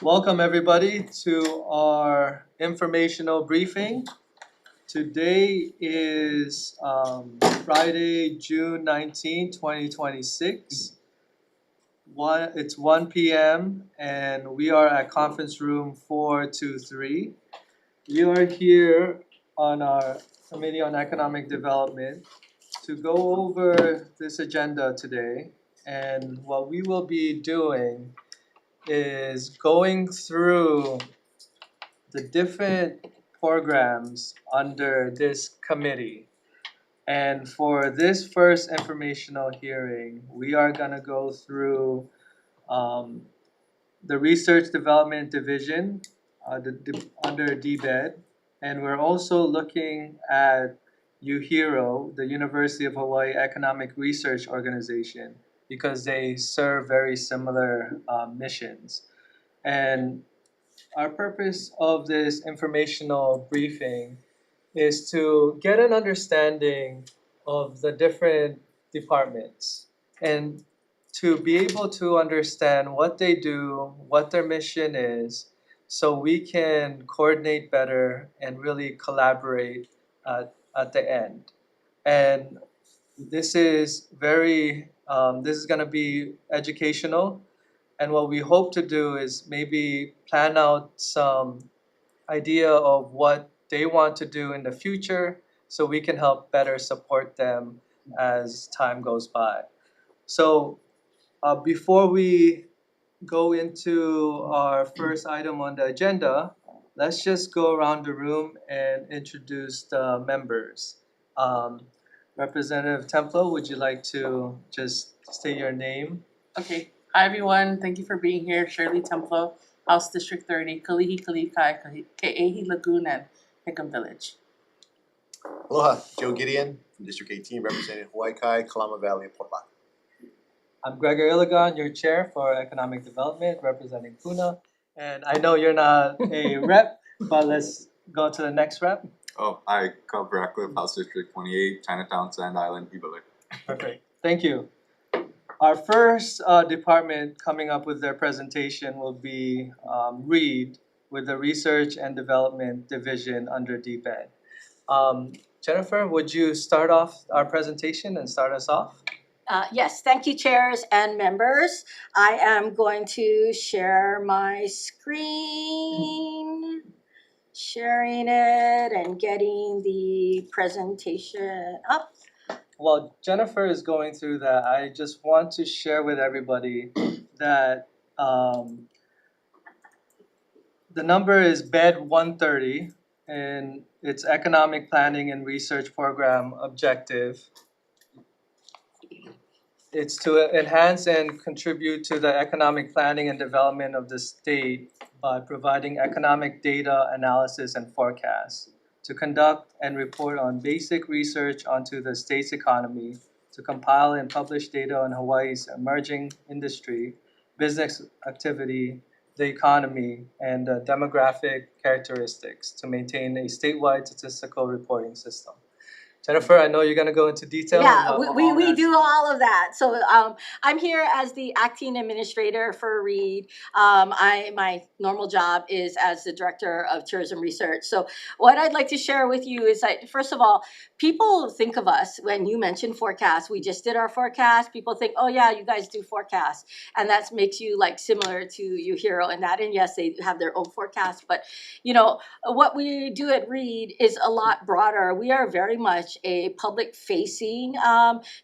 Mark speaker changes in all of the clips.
Speaker 1: Welcome everybody to our informational briefing. Today is Friday, June 19, 2026. It's 1 p.m. and we are at conference room 423. We are here on our Committee on Economic Development to go over this agenda today. And what we will be doing is going through the different programs under this committee. And for this first informational hearing, we are going to go through um, the Research Development Division under DBED. And we're also looking at UHERO, the University of Hawaii Economic Research Organization, because they serve very similar missions. And our purpose of this informational briefing is to get an understanding of the different departments and to be able to understand what they do, what their mission is, so we can coordinate better and really collaborate at the end. And this is this is going to be educational. And what we hope to do is maybe plan out some idea of what they want to do in the future so we can help better support them as time goes by. So before we go into our first item on the agenda, let's just go around the room and introduce the members. Representative Templo, would you like to just state your name?
Speaker 2: Okay. Hi, everyone. Thank you for being here. Shirley Templo, House District 30, Kalihi Kalikai, Ke'ehi Lagoon, and Hickam Village.
Speaker 3: Aloha, Joe Gideon from District 18, representing Hawaii Kai, Kalama Valley, and Port La'o.
Speaker 1: I'm Gregor Iligan, your chair for Economic Development, representing Puna. And I know you're not a rep, but let's go to the next rep.
Speaker 4: Oh, hi, Cobb Ratcliffe, House District 28, Chinatown, Sand Island, Ibaloi.
Speaker 1: Perfect. Thank you. Our first department coming up with their presentation will be READ, with the Research and Development Division under DBED. Jennifer, would you start off our presentation and start us off?
Speaker 5: Yes, thank you, chairs and members. I am going to share my screen, sharing it and getting the presentation up.
Speaker 1: While Jennifer is going through that, I just want to share with everybody that the number is BED 130, and it's Economic Planning and Research Program objective. It's to enhance and contribute to the economic planning and development of the state by providing economic data analysis and forecasts, to conduct and report on basic research onto the state's economy, to compile and publish data on Hawaii's emerging industry, business activity, the economy, and demographic characteristics, to maintain a statewide statistical reporting system. Jennifer, I know you're going to go into detail.
Speaker 5: Yeah, we do all of that. So I'm here as the acting administrator for READ. My normal job is as the director of tourism research. So what I'd like to share with you is that, first of all, people think of us when you mention forecasts. We just did our forecast. People think, oh yeah, you guys do forecasts. And that makes you like similar to UHERO and that. And yes, they have their own forecast. But you know, what we do at READ is a lot broader. We are very much a public-facing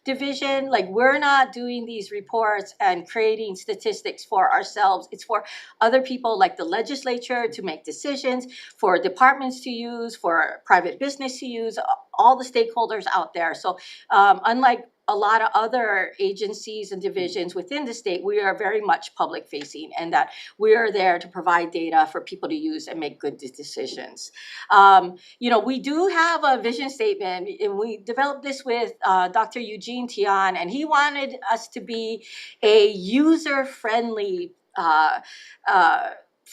Speaker 5: division. Like, we're not doing these reports and creating statistics for ourselves. It's for other people like the legislature to make decisions, for departments to use, for private business to use, all the stakeholders out there. So unlike a lot of other agencies and divisions within the state, we are very much public facing, and that we are there to provide data for people to use and make good decisions. You know, we do have a vision statement, and we developed this with Dr. Eugene Tian, and he wanted us to be a user-friendly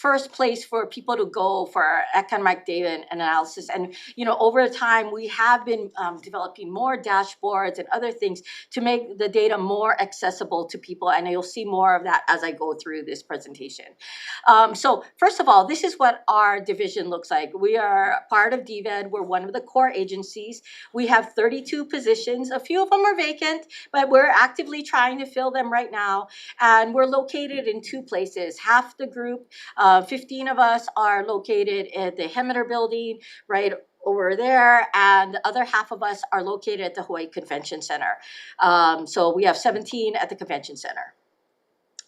Speaker 5: first place for people to go for economic data and analysis. And over time, we have been developing more dashboards and other things to make the data more accessible to people. And you'll see more of that as I go through this presentation. So first of all, this is what our division looks like. We are part of DVED. We're one of the core agencies. We have 32 positions. A few of them are vacant, but we're actively trying to fill them right now. And we're located in two places. Half the group, 15 of us, are located at the Hemeter building right over there, and the other half of us are located at the Hawaii Convention Center. So we have 17 at the Convention Center.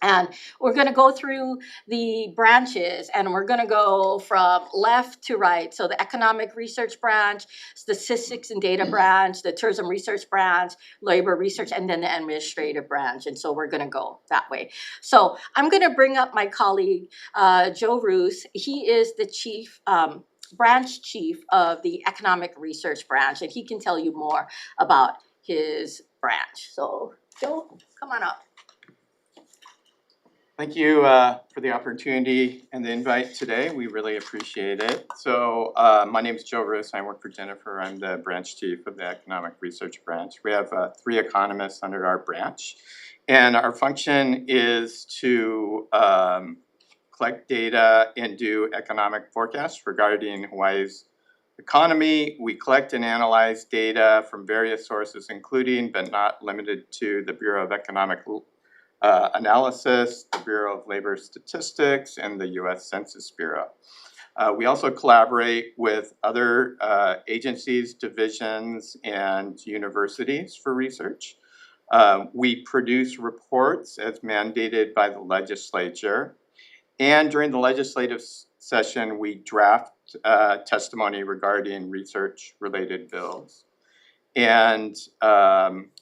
Speaker 5: And we're going to go through the branches, and we're going to go from left to right. So the economic research branch, statistics and data branch, the tourism research branch, labor research, and then the administrative branch. And so we're going to go that way. So I'm going to bring up my colleague, Joe Roos. He is the chief, branch chief of the economic research branch, and he can tell you more about his branch. So Joe, come on up.
Speaker 6: Thank you for the opportunity and the invite today. We really appreciate it. So my name is Joe Roos. I work for Jennifer. I'm the branch chief of the Economic Research Branch. We have 3 economists under our branch. And our function is to collect data and do economic forecasts regarding Hawaii's economy. We collect and analyze data from various sources, including but not limited to the Bureau of Economic Analysis, the Bureau of Labor Statistics, and the U.S. Census Bureau. We also collaborate with other agencies, divisions, and universities for research. We produce reports as mandated by the legislature. And during the legislative session, we draft testimony regarding research-related bills. And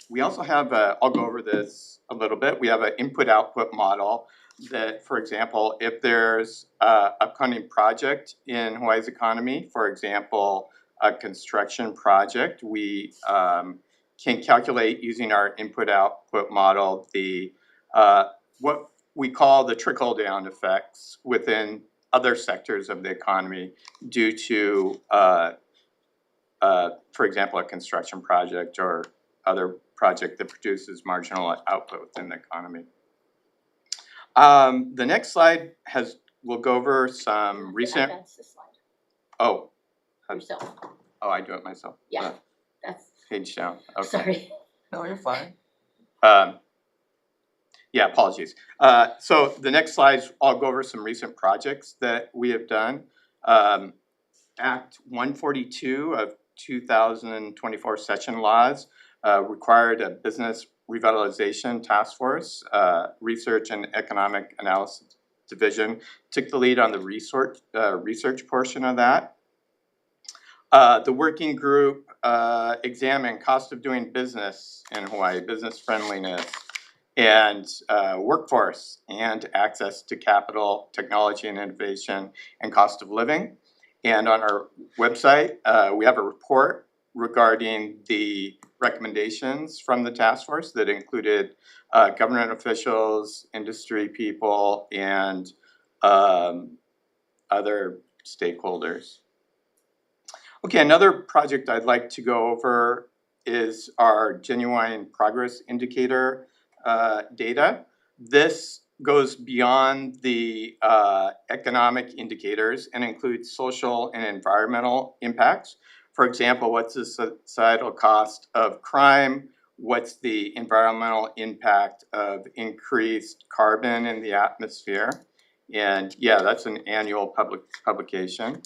Speaker 6: we also have, I'll go over this a little bit, we have an input-output model that, for example, if there's an upcoming project in Hawaii's economy, for example, a construction project, we can calculate using our input-output model the what we call the trickle-down effects within other sectors of the economy due to for example, a construction project or other project that produces marginal output within the economy. The next slide we'll go over some recent.
Speaker 5: Advance the slide.
Speaker 6: Oh.
Speaker 5: Yourself.
Speaker 6: Oh, I do it myself.
Speaker 5: Yeah, that's.
Speaker 6: Page down. Okay.
Speaker 5: Sorry.
Speaker 1: No, you're fine.
Speaker 6: Yeah, apologies. So the next slides, I'll go over some recent projects that we have done. Act 142 of 2024 session laws required a business revitalization task force, research and economic analysis division took the lead on the research portion of that. The working group examined cost of doing business in Hawaii, business friendliness, and workforce and access to capital, technology and innovation, and cost of living. And on our website, we have a report regarding the recommendations from the task force that included government officials, industry people, and other stakeholders. Okay, another project I'd like to go over is our genuine progress indicator data. This goes beyond the economic indicators and includes social and environmental impacts. For example, what's the societal cost of crime? What's the environmental impact of increased carbon in the atmosphere? And yeah, that's an annual publication.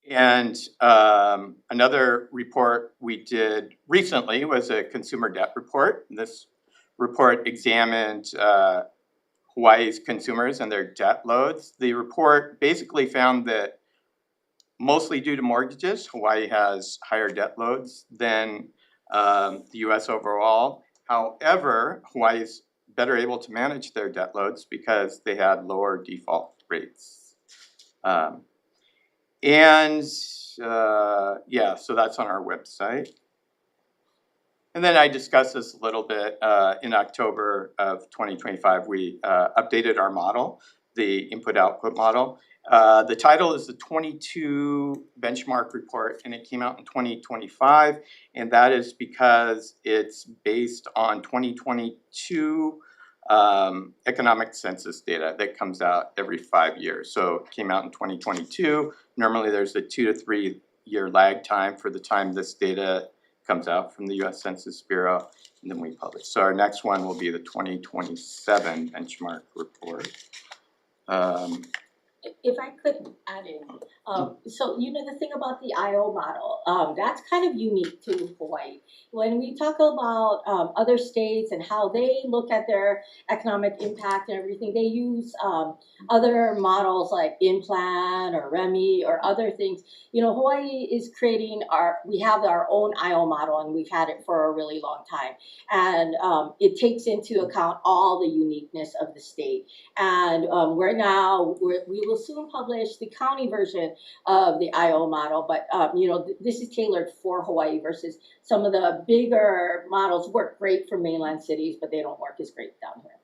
Speaker 6: And another report we did recently was a consumer debt report. This report examined Hawaii's consumers and their debt loads. The report basically found that mostly due to mortgages, Hawaii has higher debt loads than the US overall. However, Hawaii is better able to manage their debt loads because they had lower default rates. Yeah, so that's on our website. And then I discussed this a little bit in October of 2025. We updated our model, the input-output model. The title is the 22 benchmark report, and it came out in 2025, and that is because it's based on 2022 economic census data that comes out every 5 years. So it came out in 2022. Normally there's a 2 to 3 year lag time for the time this data comes out from the US Census Bureau, and then we publish. So our next one will be the 2027 benchmark report.
Speaker 5: If I could add in, so you know the thing about the IO model, that's kind of unique to Hawaii. When we talk about other states and how they look at their economic impact and everything, they use other models like InPlan or REMI or other things. You know, Hawaii is creating we have our own IO model, and we've had it for a really long time. And it takes into account all the uniqueness of the state. And we will soon publish the county version of the IO model, but you know, this is tailored for Hawaii versus some of the bigger models work great for mainland cities, but they don't work as great down here.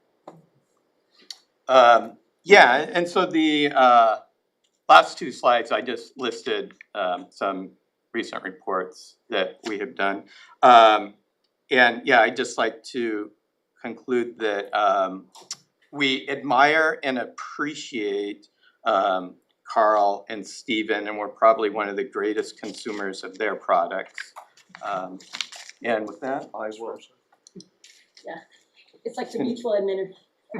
Speaker 6: Yeah, and so the last two slides, I just listed some recent reports that we have done. And yeah, I'd just like to conclude that we admire and appreciate Carl and Stephen, and we're probably one of the greatest consumers of their products. And with that, I will.
Speaker 5: Yeah, it's like the Mutual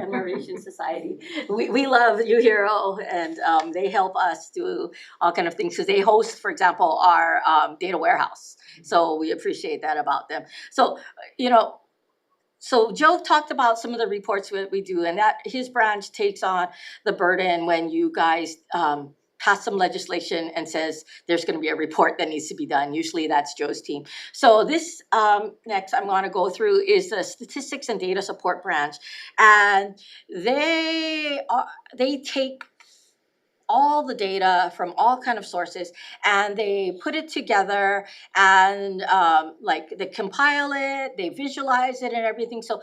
Speaker 5: Admiration Society. We love UHERO, and they help us do all kind of things because they host, for example, our data warehouse. So we appreciate that about them. So, you know, so Joe talked about some of the reports that we do, and that his branch takes on the burden when you guys pass some legislation and says there's going to be a report that needs to be done. Usually that's Joe's team. So this next I'm going to go through is the Statistics and Data Support branch, and they take all the data from all kind of sources and they put it together and like they compile it, they visualize it and everything. So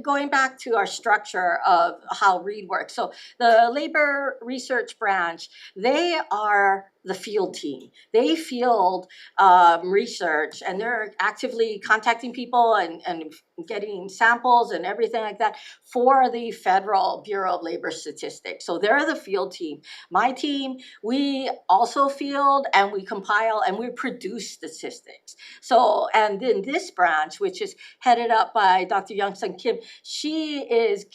Speaker 5: going back to our structure of how READ works. So the Labor Research Branch, they are the field team. They field research, and they're actively contacting people and getting samples and everything like that for the Federal Bureau of Labor Statistics. So they're the field team. My team, we also field and we compile and we produce statistics. So, and then this branch, which is headed up by Dr. Young-Sun Kim, she is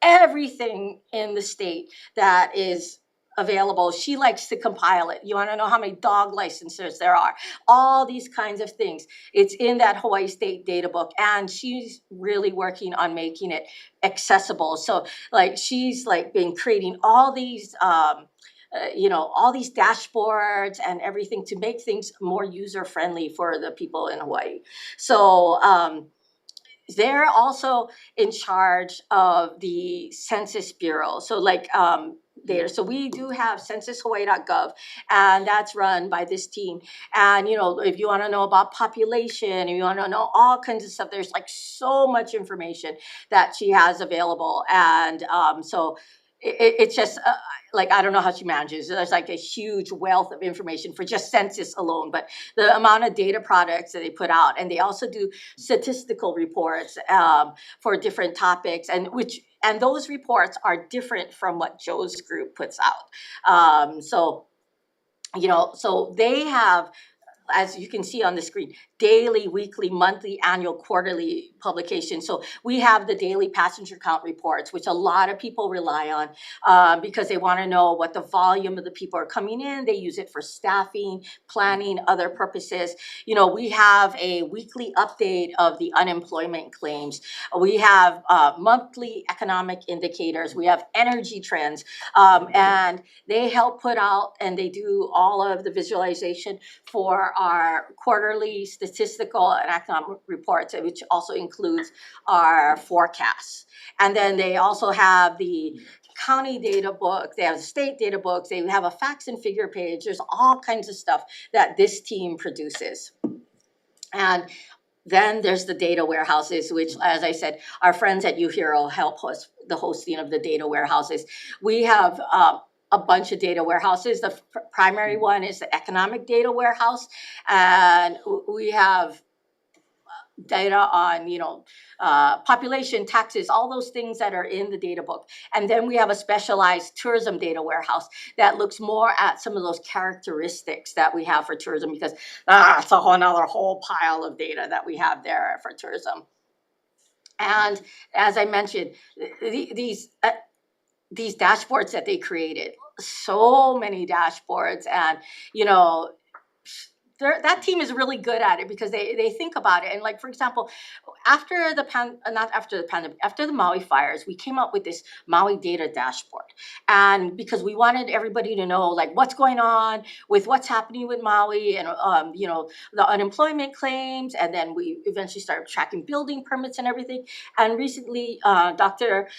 Speaker 5: everything in the state that is available. She likes to compile it. You want to know how many dog licenses there are, all these kinds of things. It's in that Hawaii State data book, and she's really working on making it accessible. So like she's like been creating all these all these dashboards and everything to make things more user friendly for the people in Hawaii. So they're also in charge of the Census Bureau. So like data. So we do have censushawaii.gov, and that's run by this team. And you know, if you want to know about population, if you want to know all kinds of stuff, there's like so much information that she has available. And so it's just like, I don't know how she manages. There's like a huge wealth of information for just census alone, but the amount of data products that they put out, and they also do statistical reports for different topics, and those reports are different from what Joe's group puts out. So they have, as you can see on the screen, daily, weekly, monthly, annual, quarterly publication. So we have the daily passenger count reports, which a lot of people rely on because they want to know what the volume of the people are coming in. They use it for staffing, planning, other purposes. You know, we have a weekly update of the unemployment claims. We have monthly economic indicators. We have energy trends, and they help put out, and they do all of the visualization for our quarterly statistical and economic reports, which also includes our forecasts. And then they also have the county data book, they have state data books, they have a facts and figure page. There's all kinds of stuff that this team produces. And Then there's the data warehouses, which, as I said, our friends at UHero help host the hosting of the data warehouses. We have a bunch of data warehouses. The primary one is the economic data warehouse, and we have data on, population, taxes, all those things that are in the data book. And then we have a specialized tourism data warehouse that looks more at some of those characteristics that we have for tourism, because it's a whole pile of data that we have there for tourism. And as I mentioned, these dashboards that they created, so many dashboards, and that team is really good at it because they think about it. And like, for example, after the Maui fires, we came up with this Maui data dashboard. And because we wanted everybody to know like what's going on with what's happening with Maui and, the unemployment claims. And then we eventually started tracking building permits and everything. And recently, Dr.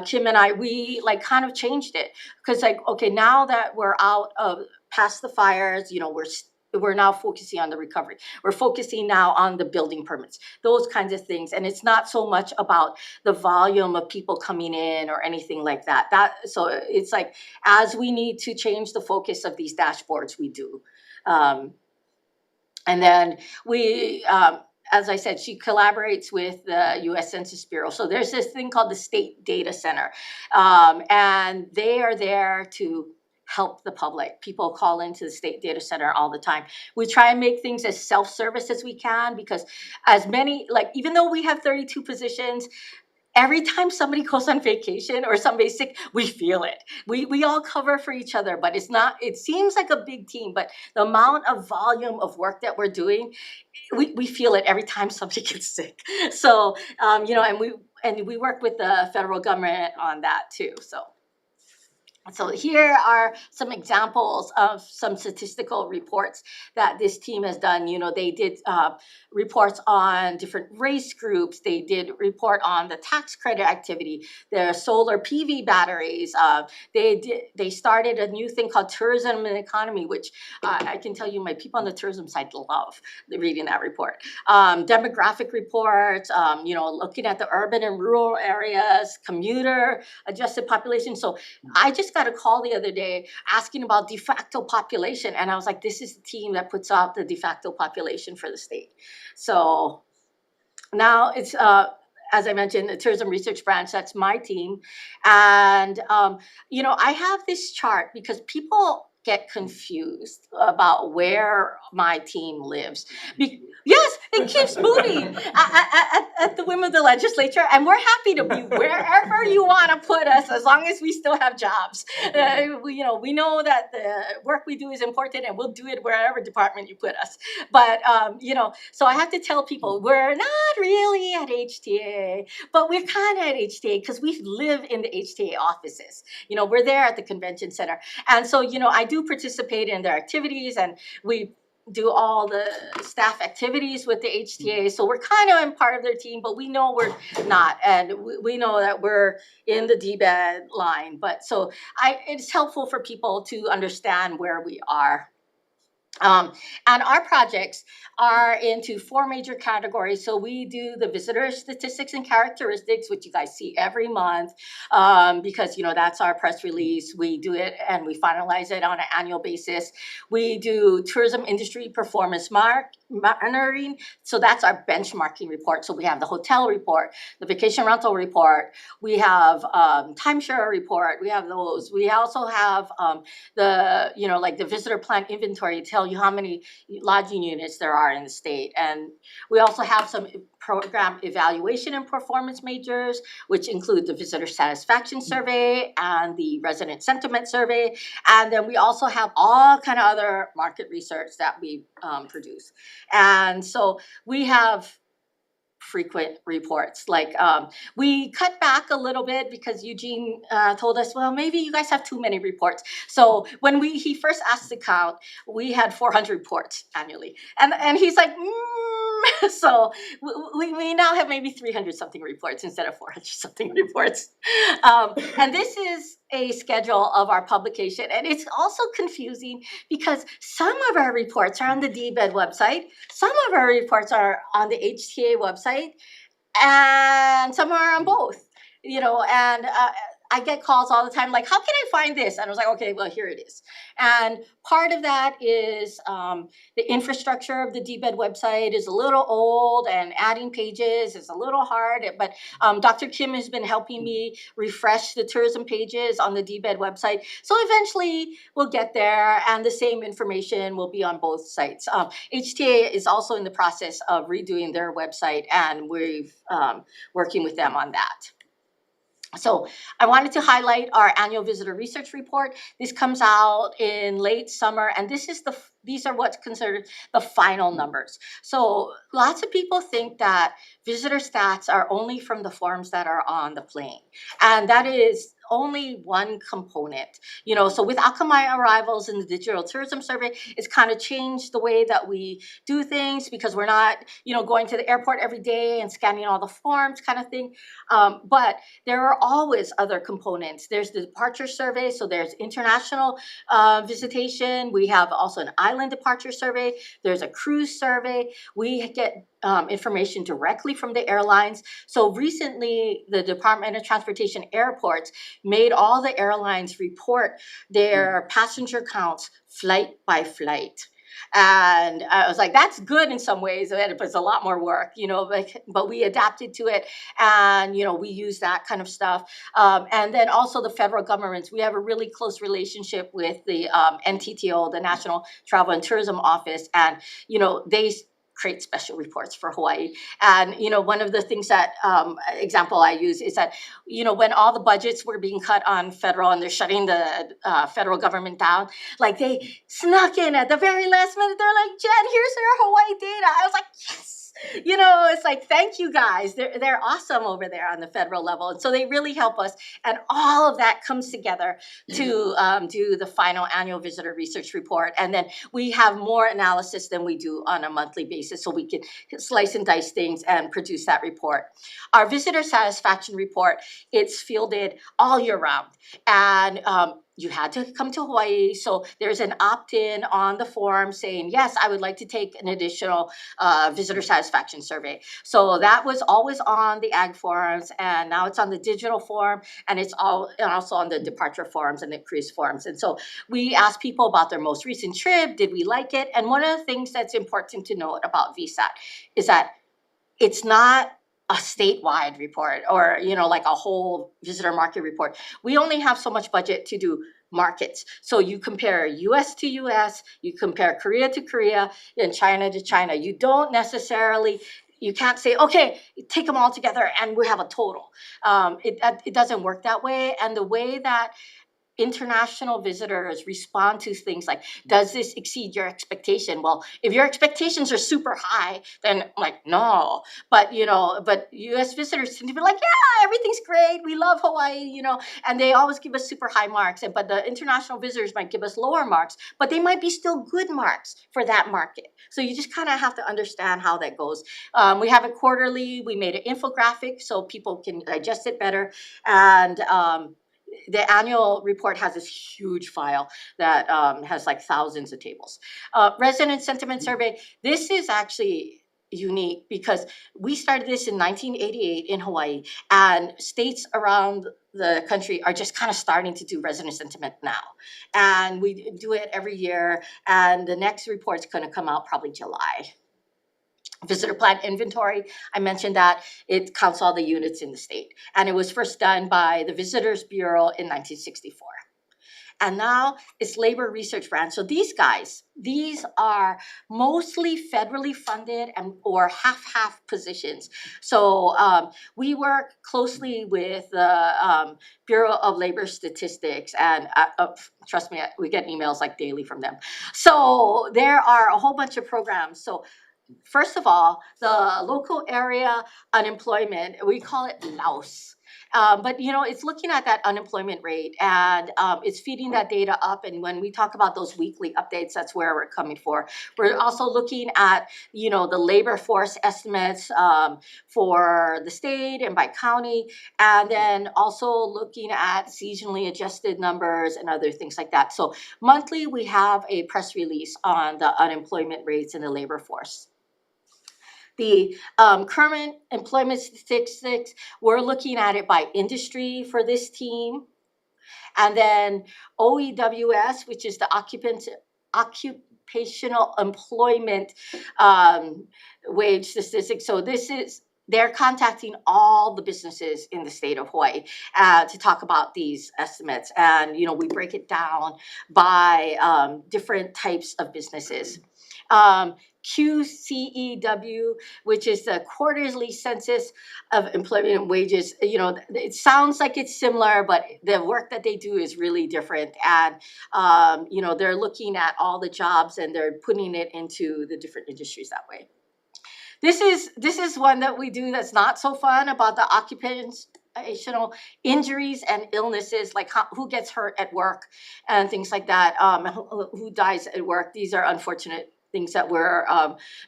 Speaker 5: Kim and I, we like kind of changed it because like, okay, now that we're out of past the fires, we're now focusing on the recovery. We're focusing now on the building permits, those kinds of things. And it's not so much about the volume of people coming in or anything like that. So it's like, as we need to change the focus of these dashboards, we do. And then we, as I said, she collaborates with the U.S. Census Bureau. So there's this thing called the State Data Center. And they are there to help the public. People call into the State Data Center all the time. We try and make things as self-service as we can, because even though we have 32 positions, every time somebody goes on vacation or somebody's sick, we feel it. We all cover for each other, but it seems like a big team, but the amount of volume of work that we're doing, we feel it every time somebody gets sick. So, and we work with the federal government on that too, So here are some examples of some statistical reports that this team has done. They did reports on different race groups. They did report on the tax credit activity, their solar PV batteries. They started a new thing called tourism and economy, which I can tell you my people on the tourism side love reading that report. Demographic reports, looking at the urban and rural areas, commuter adjusted population. So I just got a call the other day asking about de facto population. And I was like, this is the team that puts out the de facto population for the state. So now it's, as I mentioned, the tourism research branch, that's my team. And, I have this chart because people get confused about where my team lives. Yes, it keeps moving at the whim of the legislature, and we're happy to be wherever you want to put us, as long as we still have jobs. We know that the work we do is important, and we'll do it wherever department you put us. But so I have to tell people we're not really at HTA, but we're kind of at HTA because we live in the HTA offices. We're there at the convention center, and so I do participate in their activities, and we do all the staff activities with the HTA. So we're kind of in part of their team, but we know we're not. And we know that we're in the DBED line. But so it's helpful for people to understand where we are. And our projects are into 4 major categories. So we do the visitor statistics and characteristics, which you guys see every month, because that's our press release. We do it and we finalize it on an annual basis. We do tourism industry performance monitoring. So that's our benchmarking report. So we have the hotel report, the vacation rental report. We have timeshare report. We have those. We also have the visitor plan inventory to tell you how many lodging units there are in the state. And we also have some program evaluation and performance measures, which include the visitor satisfaction survey and the resident sentiment survey. And then we also have all kind of other market research that we produce. And so we have frequent reports. Like we cut back a little bit because Eugene told us, well, maybe you guys have too many reports. So when he first asked to count, we had 400 reports annually. And he's like, So we now have maybe 300 something reports instead of 400 something reports. And this is a schedule of our publication. And it's also confusing because some of our reports are on the DBED website, some of our reports are on the HTA website, and some are on both. And I get calls all the time like, how can I find this? And I was like, okay, well, here it is. And part of that is the infrastructure of the DBED website is a little old, and adding pages is a little hard. But Dr. Kim has been helping me refresh the tourism pages on the DBED website. So eventually we'll get there, and the same information will be on both sites. HTA is also in the process of redoing their website, and we've working with them on that. So I wanted to highlight our annual visitor research report. This comes out in late summer, and these are what's considered the final numbers. So lots of people think that visitor stats are only from the forms that are on the plane, and that is only one component. So with Akamai arrivals in the digital tourism survey, it's kind of changed the way that we do things, because we're not, going to the airport every day and scanning all the forms kind of thing. But there are always other components. There's the departure survey, so there's international visitation. We have also an island departure survey. There's a cruise survey. We get information directly from the airlines. So recently, the Department of Transportation airports made all the airlines report their passenger counts flight by flight. And I was like, that's good in some ways, but it's a lot more work, but we adapted to it, and, we use that kind of stuff. And then also the federal governments, we have a really close relationship with the NTTO, the National Travel and Tourism Office, and, they create special reports for Hawaii. And, one of the things that example I use is that, when all the budgets were being cut on federal and they're shutting the federal government down, like they snuck in at the very last minute. They're like, Jen, here's our Hawaii data. I was like, yes. It's like, thank you guys. They're awesome over there on the federal level. And so they really help us. And all of that comes together to do the final annual visitor research report. And then we have more analysis than we do on a monthly basis, so we can slice and dice things and produce that report. Our visitor satisfaction report, it's fielded all year round. And you had to come to Hawaii, so there's an opt-in on the form saying, yes, I would like to take an additional visitor satisfaction survey. So that was always on the ag forms, and now it's on the digital form, and it's also on the departure forms and the cruise forms. And so we asked people about their most recent trip. Did we like it? And one of the things that's important to note about VSAT is that it's not a statewide report or, like a whole visitor market report. We only have so much budget to do markets. So you compare US to US, you compare Korea to Korea, and China to China. You can't say, okay, take them all together and we have a total. It doesn't work that way. And the way that international visitors respond to things like, does this exceed your expectation? Well, if your expectations are super high, then no. But but US visitors tend to be like, yeah, everything's great, we love Hawaii, and they always give us super high marks. But the international visitors might give us lower marks, but they might be still good marks for that market. So you just kind of have to understand how that goes. We have it quarterly. We made an infographic so people can digest it better. And the annual report has this huge file that has thousands of tables. Resident sentiment survey. This is actually unique because we started this in 1988 in Hawaii, and states around the country are just kind of starting to do resident sentiment now. And we do it every year, and the next report's going to come out probably July. Visitor plan inventory, I mentioned that it counts all the units in the state. And it was first done by the Visitors Bureau in 1964. And now it's labor research branch. So these are mostly federally funded or half positions. So we work closely with the Bureau of Labor Statistics, and trust me, we get emails daily from them. So there are a whole bunch of programs. So first of all, the local area unemployment, we call it LAOS. But it's looking at that unemployment rate, and it's feeding that data up. And when we talk about those weekly updates, that's where we're coming for. We're also looking at the labor force estimates for the state and by county, and then also looking at seasonally adjusted numbers and other things like that. So monthly, we have a press release on the unemployment rates in the labor force. The current employment statistics, we're looking at it by industry for this team. And then OEWS, which is the occupational employment wage statistics. So they're contacting all the businesses in the state of Hawaii to talk about these estimates. And, we break it down by different types of businesses. QCEW, which is the quarterly census of employment and wages. It sounds like it's similar, but the work that they do is really different. And, they're looking at all the jobs and they're putting it into the different industries that way. This is one that we do that's not so fun, about the occupational injuries and illnesses, like who gets hurt at work and things like that, who dies at work. These are unfortunate things that we're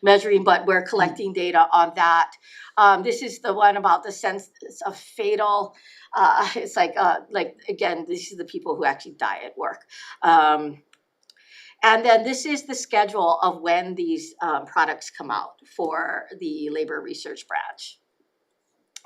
Speaker 5: measuring, but we're collecting data on that. This is the one about the sense of fatal. It's like again, these are the people who actually die at work. And then this is the schedule of when these products come out for the labor research branch.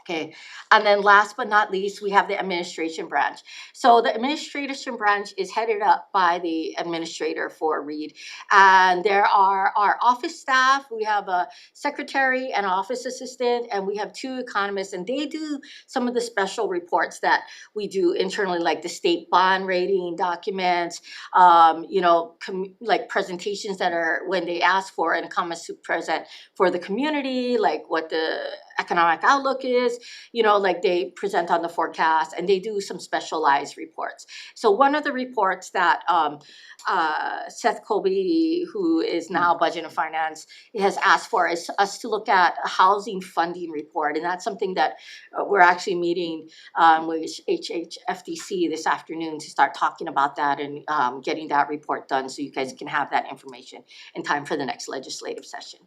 Speaker 5: Okay, and then last but not least, we have the administration branch. So the administration branch is headed up by the administrator for Reed. And there are our office staff. We have a secretary and office assistant, and we have 2 economists, and they do some of the special reports that we do internally, like the state bond rating documents, like presentations that are when they ask for an economist to present for the community, like what the economic outlook is, like they present on the forecast, and they do some specialized reports. So one of the reports that Seth Colby, who is now Budget and Finance, has asked for is us to look at a housing funding report. And that's something that we're actually meeting with HHFDC this afternoon to start talking about that and getting that report done so you guys can have that information in time for the next legislative session.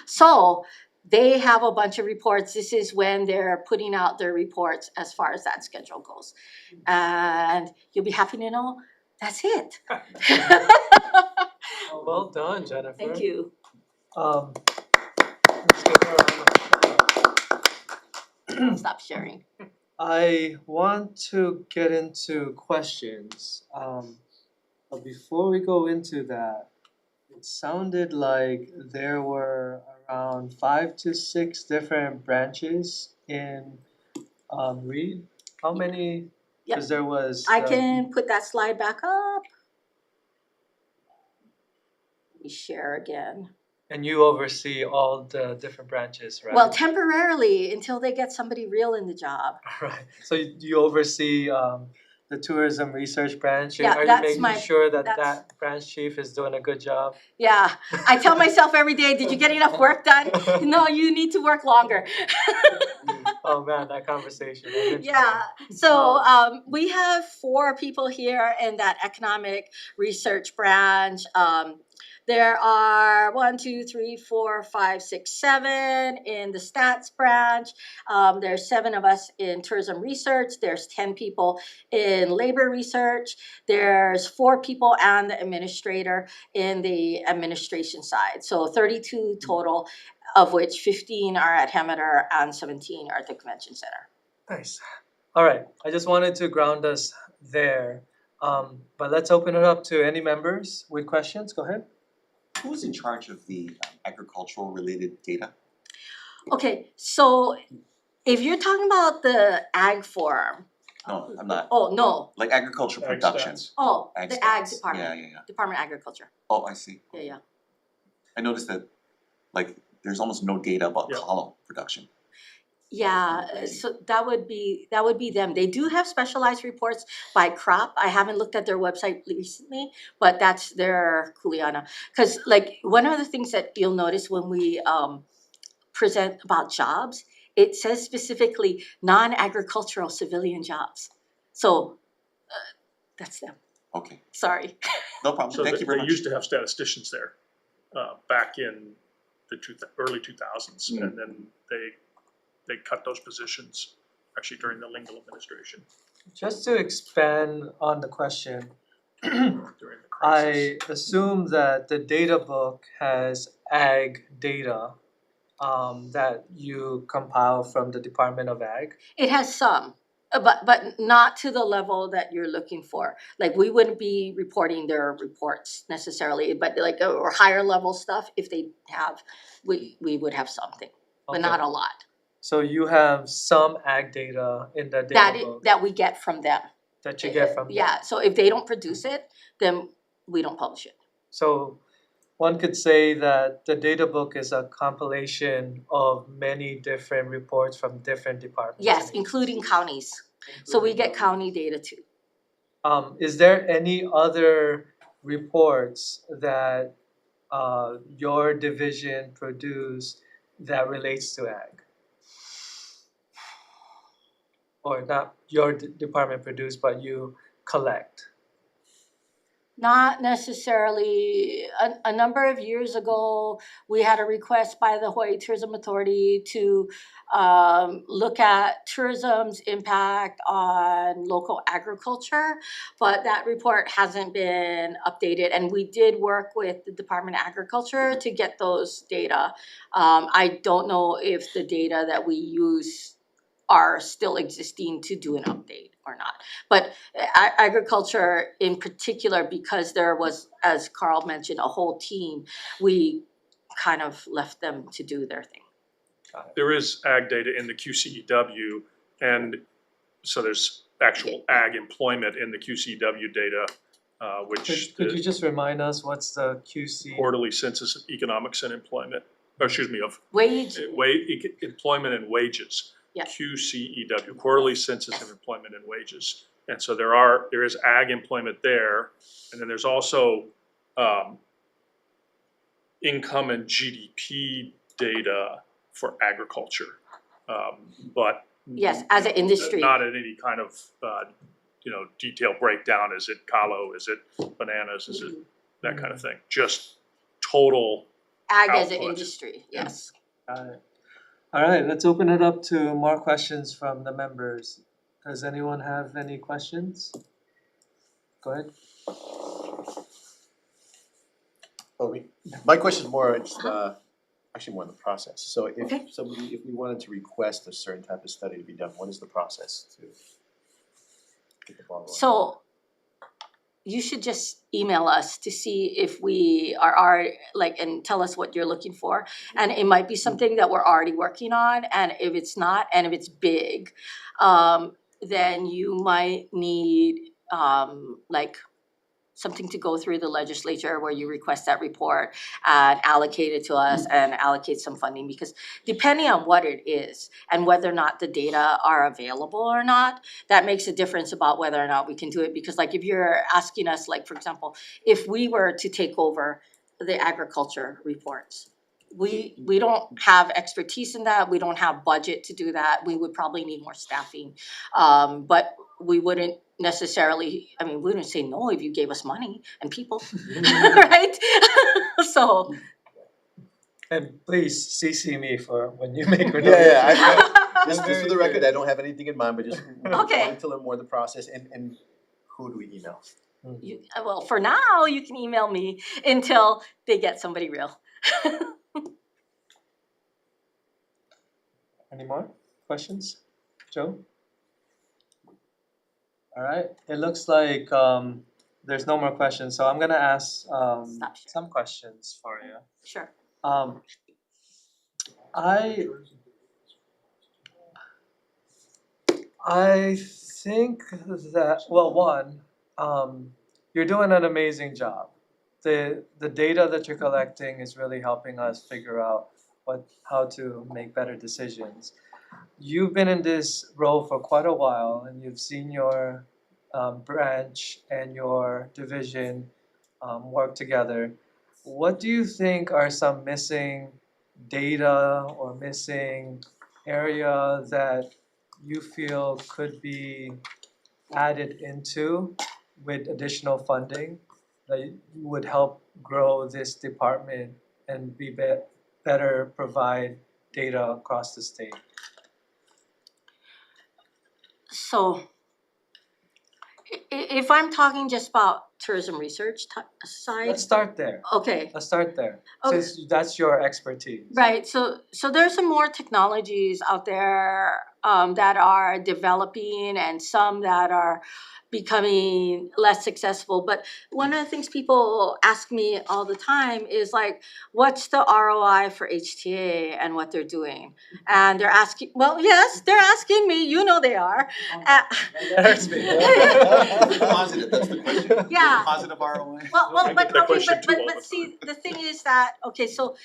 Speaker 5: So they have a bunch of reports. This is when they're putting out their reports as far as that schedule goes. And you'll be happy to know that's it.
Speaker 1: Well done, Jennifer.
Speaker 5: Thank you.
Speaker 1: Let's give her a round of
Speaker 5: Stop sharing.
Speaker 1: I want to get into questions. But before we go into that, it sounded like there were around 5 to 6 different branches in Reed. How many? Because there was.
Speaker 5: I can put that slide back up. Let me share again.
Speaker 1: And you oversee all the different branches, right?
Speaker 5: Well, temporarily until they get somebody real in the job.
Speaker 1: Right. So you oversee the tourism research branch.
Speaker 5: Yeah,
Speaker 1: Are you
Speaker 5: that's
Speaker 1: making
Speaker 5: my-
Speaker 1: sure that
Speaker 5: that's-
Speaker 1: that branch chief is doing a good job?
Speaker 5: Yeah, I tell myself every day, did you get enough work done? No, you need to work longer.
Speaker 1: Oh man, that conversation. was interesting.
Speaker 5: Yeah, so we have 4 people here in that economic research branch. There are 1, 2, 3, 4, 5, 6, 7 in the stats branch. There's 7 of us in tourism research. There's 10 people in labor research. There's 4 people and the administrator in the administration side. So 32 total, of which 15 are at Hemeter and 17 are at the convention center.
Speaker 1: Nice. All right. I just wanted to ground us there. But let's open it up to any members with questions. Go ahead.
Speaker 3: Who's in charge of the agricultural related data?
Speaker 5: Okay, so if you're talking about the ag forum,
Speaker 3: No, I'm not.
Speaker 5: oh, no,
Speaker 3: Like agricultural
Speaker 1: Ag
Speaker 3: production.
Speaker 1: stats.
Speaker 5: oh,
Speaker 3: Ag
Speaker 5: the ag
Speaker 3: stats.
Speaker 5: department,
Speaker 3: Yeah.
Speaker 5: Department of Agriculture,
Speaker 3: Oh, I see.
Speaker 5: yeah.
Speaker 3: I noticed that like there's almost no data about
Speaker 1: Yeah.
Speaker 3: column production.
Speaker 5: Yeah, so that would be them. They do have specialized reports by crop. I haven't looked at their website recently, but that's their kuleana. Cause like one of the things that you'll notice when we present about jobs it says specifically non-agricultural civilian jobs. So that's them.
Speaker 3: Okay,
Speaker 5: Sorry.
Speaker 3: no problem,
Speaker 7: So
Speaker 3: thank
Speaker 7: they,
Speaker 3: you very
Speaker 7: they
Speaker 3: much.
Speaker 7: used to have statisticians there, back in the early 2000s, and then they cut those positions actually during the Lingle administration,
Speaker 1: Just to expand on the question,
Speaker 7: during the crisis.
Speaker 1: I assume that the data book has ag data that you compile from the Department of Ag.
Speaker 5: It has some, but not to the level that you're looking for. Like, we wouldn't be reporting their reports necessarily, but like, or higher level stuff, if they have, we would have something, but
Speaker 1: Okay.
Speaker 5: not a lot.
Speaker 1: So you have some ag data in the data
Speaker 5: That
Speaker 1: book
Speaker 5: that we get from them.
Speaker 1: that you get from them.
Speaker 5: Yeah, so if they don't produce it, then we don't publish it.
Speaker 1: So one could say that the data book is a compilation of many different reports from different departments.
Speaker 5: Yes,
Speaker 1: and
Speaker 5: including
Speaker 1: agencies.
Speaker 5: counties. So we get county data too.
Speaker 1: Is there any other reports that your division produced that relates to ag? Or not your department produced, but you collect?
Speaker 5: Not necessarily. A number of years ago, we had a request by the Hawaii Tourism Authority to look at tourism's impact on local agriculture, but that report hasn't been updated. And we did work with the Department of Agriculture to get those data. I don't know if the data that we use are still existing to do an update or not. But agriculture in particular, because there was, as Carl mentioned, a whole team, we kind of left them to do their thing.
Speaker 7: There is ag data in the QCEW, and so there's actual ag employment in the QCEW data, which
Speaker 1: Could you
Speaker 7: the
Speaker 1: just remind us what's the QC?
Speaker 7: quarterly census of economics and employment, or excuse me, of
Speaker 5: Wage,
Speaker 7: employment and wages.
Speaker 5: Yeah.
Speaker 7: QCEW, quarterly census of employment and wages. And so there is ag employment there, and then there's also income and GDP data for agriculture. But
Speaker 5: yes, as an industry.
Speaker 7: not at any kind of detailed breakdown. Is it kalo? Is it bananas? Is it that kind of thing? Just total.
Speaker 5: Ag as an
Speaker 7: output.
Speaker 5: industry, yes.
Speaker 1: Got it. All right, let's open it up to more questions from the members. Does anyone have any questions? Go ahead.
Speaker 3: My question is more, just, actually more in the process. So if
Speaker 5: Okay.
Speaker 3: if we wanted to request a certain type of study to be done, what is the process to get the ball rolling?
Speaker 5: So you should just email us to see if we are and tell us what you're looking for. And it might be something that we're already working on, and if it's not, and if it's big, then you might need something to go through the legislature where you request that report and allocate it to us and allocate some funding, because depending on what it is and whether or not the data are available or not, that makes a difference about whether or not we can do it. Because if you're asking us, for example, if we were to take over the agriculture reports, we don't have expertise in that, we don't have budget to do that, we would probably need more staffing. But we wouldn't necessarily, we wouldn't say no if you gave us money and people, right? So.
Speaker 1: And please CC me for when you make
Speaker 3: Just for the record, I don't have anything in mind, but just
Speaker 5: Okay.
Speaker 3: wanting to learn more of the process, and who do we email?
Speaker 5: Well, for now, you can email me until they get somebody real.
Speaker 1: Any more questions? Joe? All right, it looks like there's no more questions, so I'm gonna ask
Speaker 5: Stop sharing.
Speaker 1: some questions for you.
Speaker 5: Sure.
Speaker 1: I think that, well, one, you're doing an amazing job. The data that you're collecting is really helping us figure out how to make better decisions. You've been in this role for quite a while, and you've seen your branch and your division work together. What do you think are some missing data or missing area that you feel could be added into with additional funding that would help grow this department and better provide data across the state?
Speaker 5: So if I'm talking just about tourism research side,
Speaker 1: Let's start there.
Speaker 5: okay.
Speaker 1: Let's start there,
Speaker 5: Okay.
Speaker 1: since that's your expertise.
Speaker 5: Right, so there's some more technologies out there that are developing and some that are becoming less successful. But one of the things people ask me all the time is like, what's the ROI for HTA and what they're doing? And they're asking, well, yes, they're asking me, you know they are.
Speaker 1: That hurts me.
Speaker 3: Positive, that's the question.
Speaker 5: Yeah.
Speaker 3: Positive ROI.
Speaker 5: Well,
Speaker 7: I get
Speaker 5: but
Speaker 7: that
Speaker 5: okay,
Speaker 7: question too all the
Speaker 5: but see, the thing is that, okay, so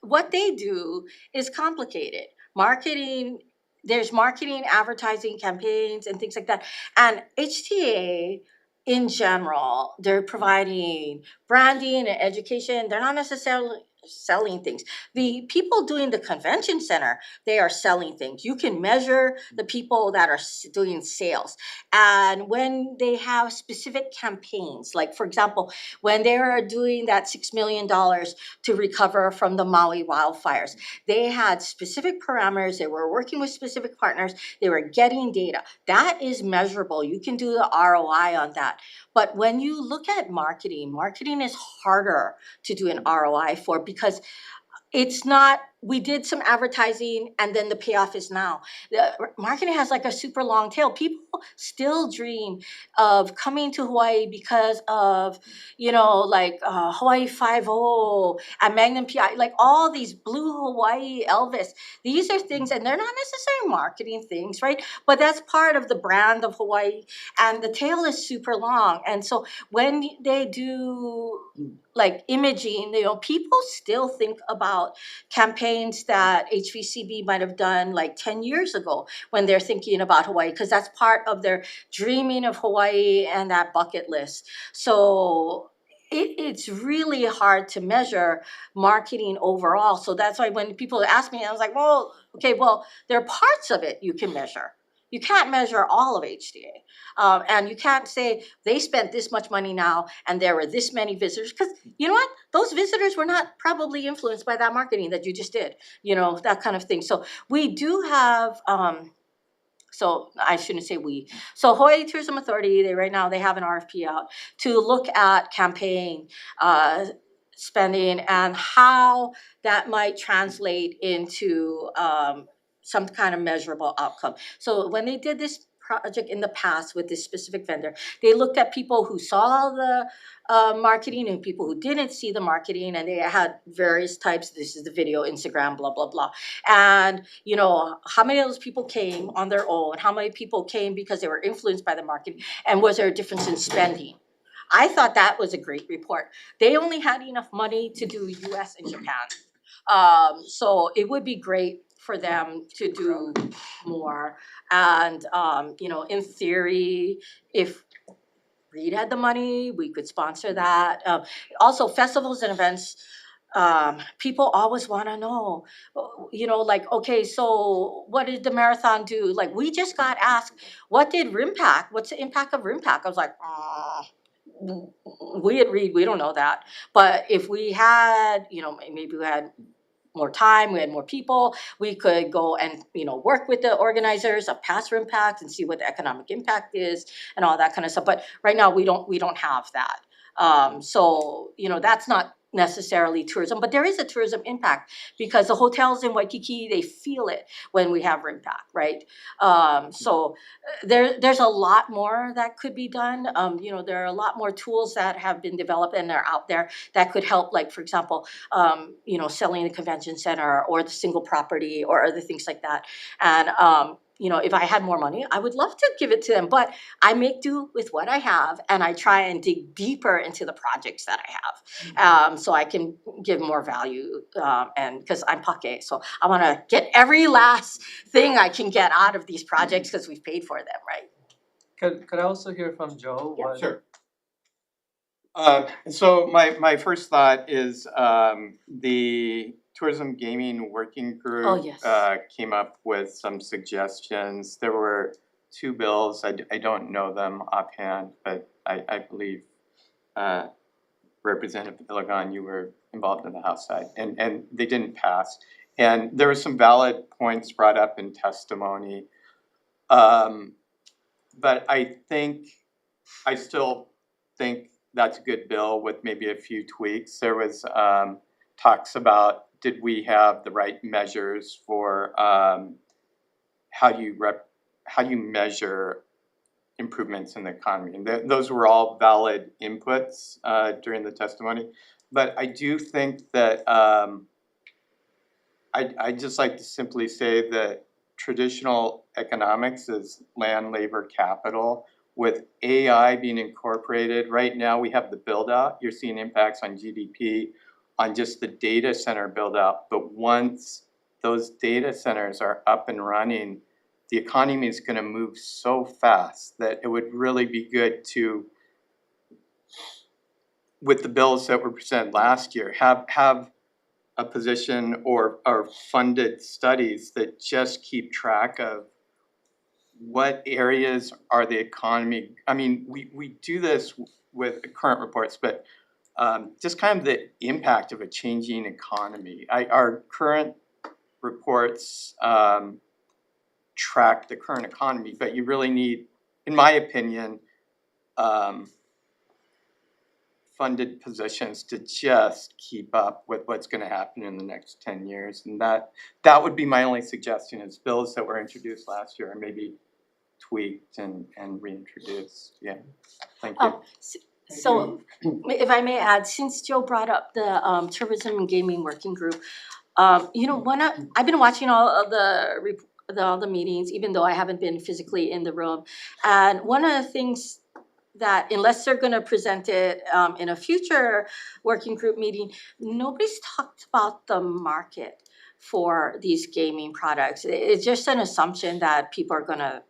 Speaker 5: what they do is complicated. Marketing, there's marketing, advertising campaigns and things like that. And HTA in general, they're providing branding and education. They're not necessarily selling things. The people doing the convention center, they are selling things. You can measure the people that are doing sales. And when they have specific campaigns, like for example, when they are doing that $6 million to recover from the Maui wildfires, they had specific parameters. They were working with specific partners. They were getting data. That is measurable. You can do the ROI on that. But when you look at marketing, marketing is harder to do an ROI for because it's not, we did some advertising and then the payoff is now. The marketing has like a super long tail. People still dream of coming to Hawaii because of, you know, like Hawaii 5-0 and Magnum PI, like all these Blue Hawaii, Elvis. These are things, and they're not necessarily marketing things, right? But that's part of the brand of Hawaii, and the tail is super long. And so when they do like imaging, you know, people still think about campaigns that HVCB might have done like 10 years ago when they're thinking about Hawaii, because that's part of their dreaming of Hawaii and that bucket list. So it's really hard to measure marketing overall. So that's why when people ask me, I was like, well, okay, well, there are parts of it you can measure. You can't measure all of HDA. And you can't say they spent this much money now and there were this many visitors, because you know what? Those visitors were not probably influenced by that marketing that you just did, you know, that kind of thing. So we do have, so I shouldn't say we. So Hawaii Tourism Authority, right now they have an RFP out to look at campaign spending and how that might translate into some kind of measurable outcome. So when they did this project in the past with this specific vendor, they looked at people who saw the marketing and people who didn't see the marketing, and they had various types. This is the video, Instagram, blah, blah, blah. And, you know, how many of those people came on their own? How many people came because they were influenced by the marketing? And was there a difference in spending? I thought that was a great report. They only had enough money to do US and Japan. So it would be great for them to do more. And, you know, in theory, if Reed had the money, we could sponsor that. Also, festivals and events, people always want to know, you know, like, okay, so what did the marathon do? Like, we just got asked, what did RIMPAC? What's the impact of RIMPAC? I was like, we at Reed, we don't know that. But if we had, you know, maybe we had more time, we had more people, we could go and, you know, work with the organizers of past RIMPACs and see what the economic impact is and all that kind of stuff. But right now we don't have that. So, you know, that's not necessarily tourism, but there is a tourism impact because the hotels in Waikiki, they feel it when we have RIMPAC, right? So there's a lot more that could be done. You know, there are a lot more tools that have been developed and are out there that could help, like, for example, you know, selling the convention center or the single property or other things like that. And, you know, if I had more money, I would love to give it to them, but I make do with what I have, and I try and dig deeper into the projects that I have, so I can give more value, and because I'm pake, so I want to get every last thing I can get out of these projects because we've paid for them, right?
Speaker 1: Could I also hear from Joe?
Speaker 5: Yeah.
Speaker 1: What-
Speaker 6: Sure. So my first thought is the Tourism Gaming Working Group
Speaker 5: Oh, yes.
Speaker 6: came up with some suggestions. There were two bills. I don't know them offhand, but I believe Representative Ilagan, you were involved in the House side, and they didn't pass. And there were some valid points brought up in testimony. But I still think that's a good bill with maybe a few tweaks. There was talks about, did we have the right measures for how you measure improvements in the economy, and those were all valid inputs during the testimony. But I do think that I'd just like to simply say that traditional economics is land, labor, capital. With AI being incorporated, right now we have the build out. You're seeing impacts on GDP, on just the data center build out. But once those data centers are up and running, the economy is going to move so fast that it would really be good to, with the bills that were presented last year, have a position or funded studies that just keep track of what areas are the economy. I mean, we do this with the current reports, but just kind of the impact of a changing economy. Our current reports track the current economy, but you really need, in my opinion, funded positions to just keep up with what's going to happen in the next 10 years. And that would be my only suggestion, is bills that were introduced last year are maybe tweaked and reintroduced. Yeah, thank you.
Speaker 5: So, if I may add, since Joe brought up the Tourism and Gaming Working Group, you know, I've been watching all of all the meetings, even though I haven't been physically in the room. And one of the things that, unless they're gonna present it in a future working group meeting, nobody's talked about the market for these gaming products. It's just an assumption that people are gonna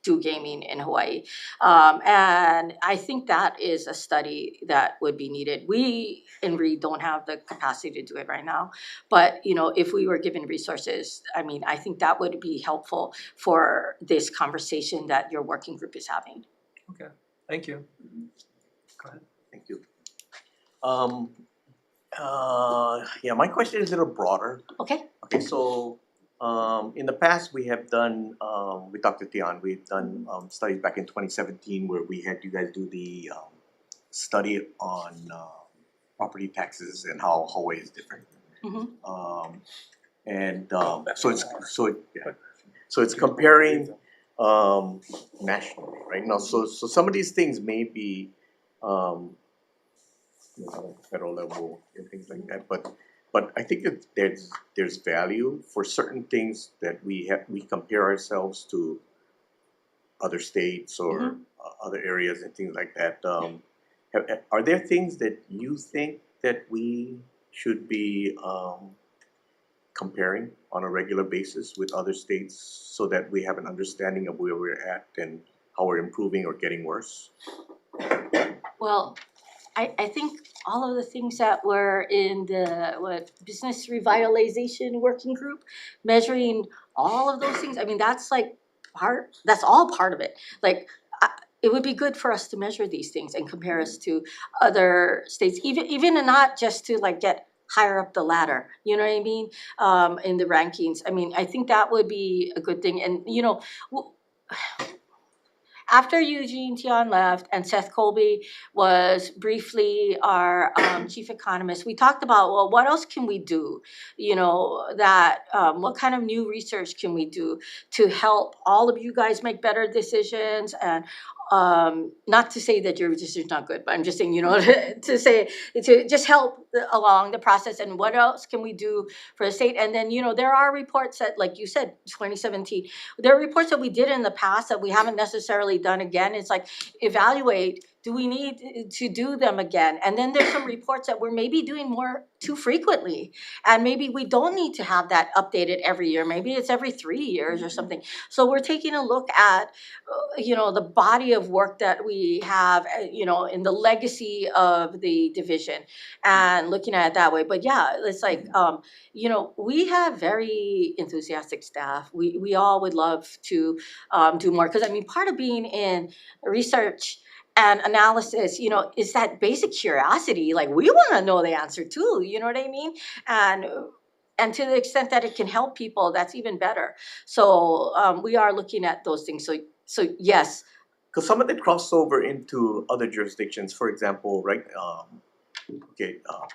Speaker 5: do gaming in Hawaii. And I think that is a study that would be needed. We in Reed don't have the capacity to do it right now. But you know, if we were given resources, I mean, I think that would be helpful for this conversation that your working group is having.
Speaker 1: Okay, thank you. Go ahead.
Speaker 3: Thank you. Yeah, my question is a little broader.
Speaker 5: Okay.
Speaker 3: Okay, so in the past, we have done, with Dr. Tian, we've done studies back in 2017 where we had you guys do the study on property taxes and how Hawaii is different.
Speaker 5: Mhm.
Speaker 3: So it's comparing nationally, right? Now, so some of these things may be you know, federal level and things like that, but I think that there's value for certain things that we compare ourselves to other states or other areas and things like that. Are there things that you think that we should be comparing on a regular basis with other states so that we have an understanding of where we're at and how we're improving or getting worse?
Speaker 5: Well, I think all of the things that were in the business revitalization working group, measuring all of those things, I mean, that's all part of it. Like, it would be good for us to measure these things and compare us to other states, even and not just to like get higher up the ladder, you know what I mean? In the rankings. I mean, I think that would be a good thing. And you know, after Eugene Tian left and Seth Colby was briefly our chief economist, we talked about, well, what else can we do? You know, that what kind of new research can we do to help all of you guys make better decisions? And not to say that your decision's not good, but I'm just saying, you know, to just help along the process. And what else can we do for the state? And then, you know, there are reports that, like you said, 2017, there are reports that we did in the past that we haven't necessarily done again. It's like, evaluate do we need to do them again? And then there's some reports that we're maybe doing more too frequently. And maybe we don't need to have that updated every year. Maybe it's every 3 years or something. So we're taking a look at, the body of work that we have, in the legacy of the division and looking at it that way. But yeah, it's like, we have very enthusiastic staff. We all would love to do more. Because I mean, part of being in research and analysis, is that basic curiosity. Like, we want to know the answer too, you know what I mean? And to the extent that it can help people, that's even better. So we are looking at those things. So yes.
Speaker 3: Because some of it crosses over into other jurisdictions, for example, right?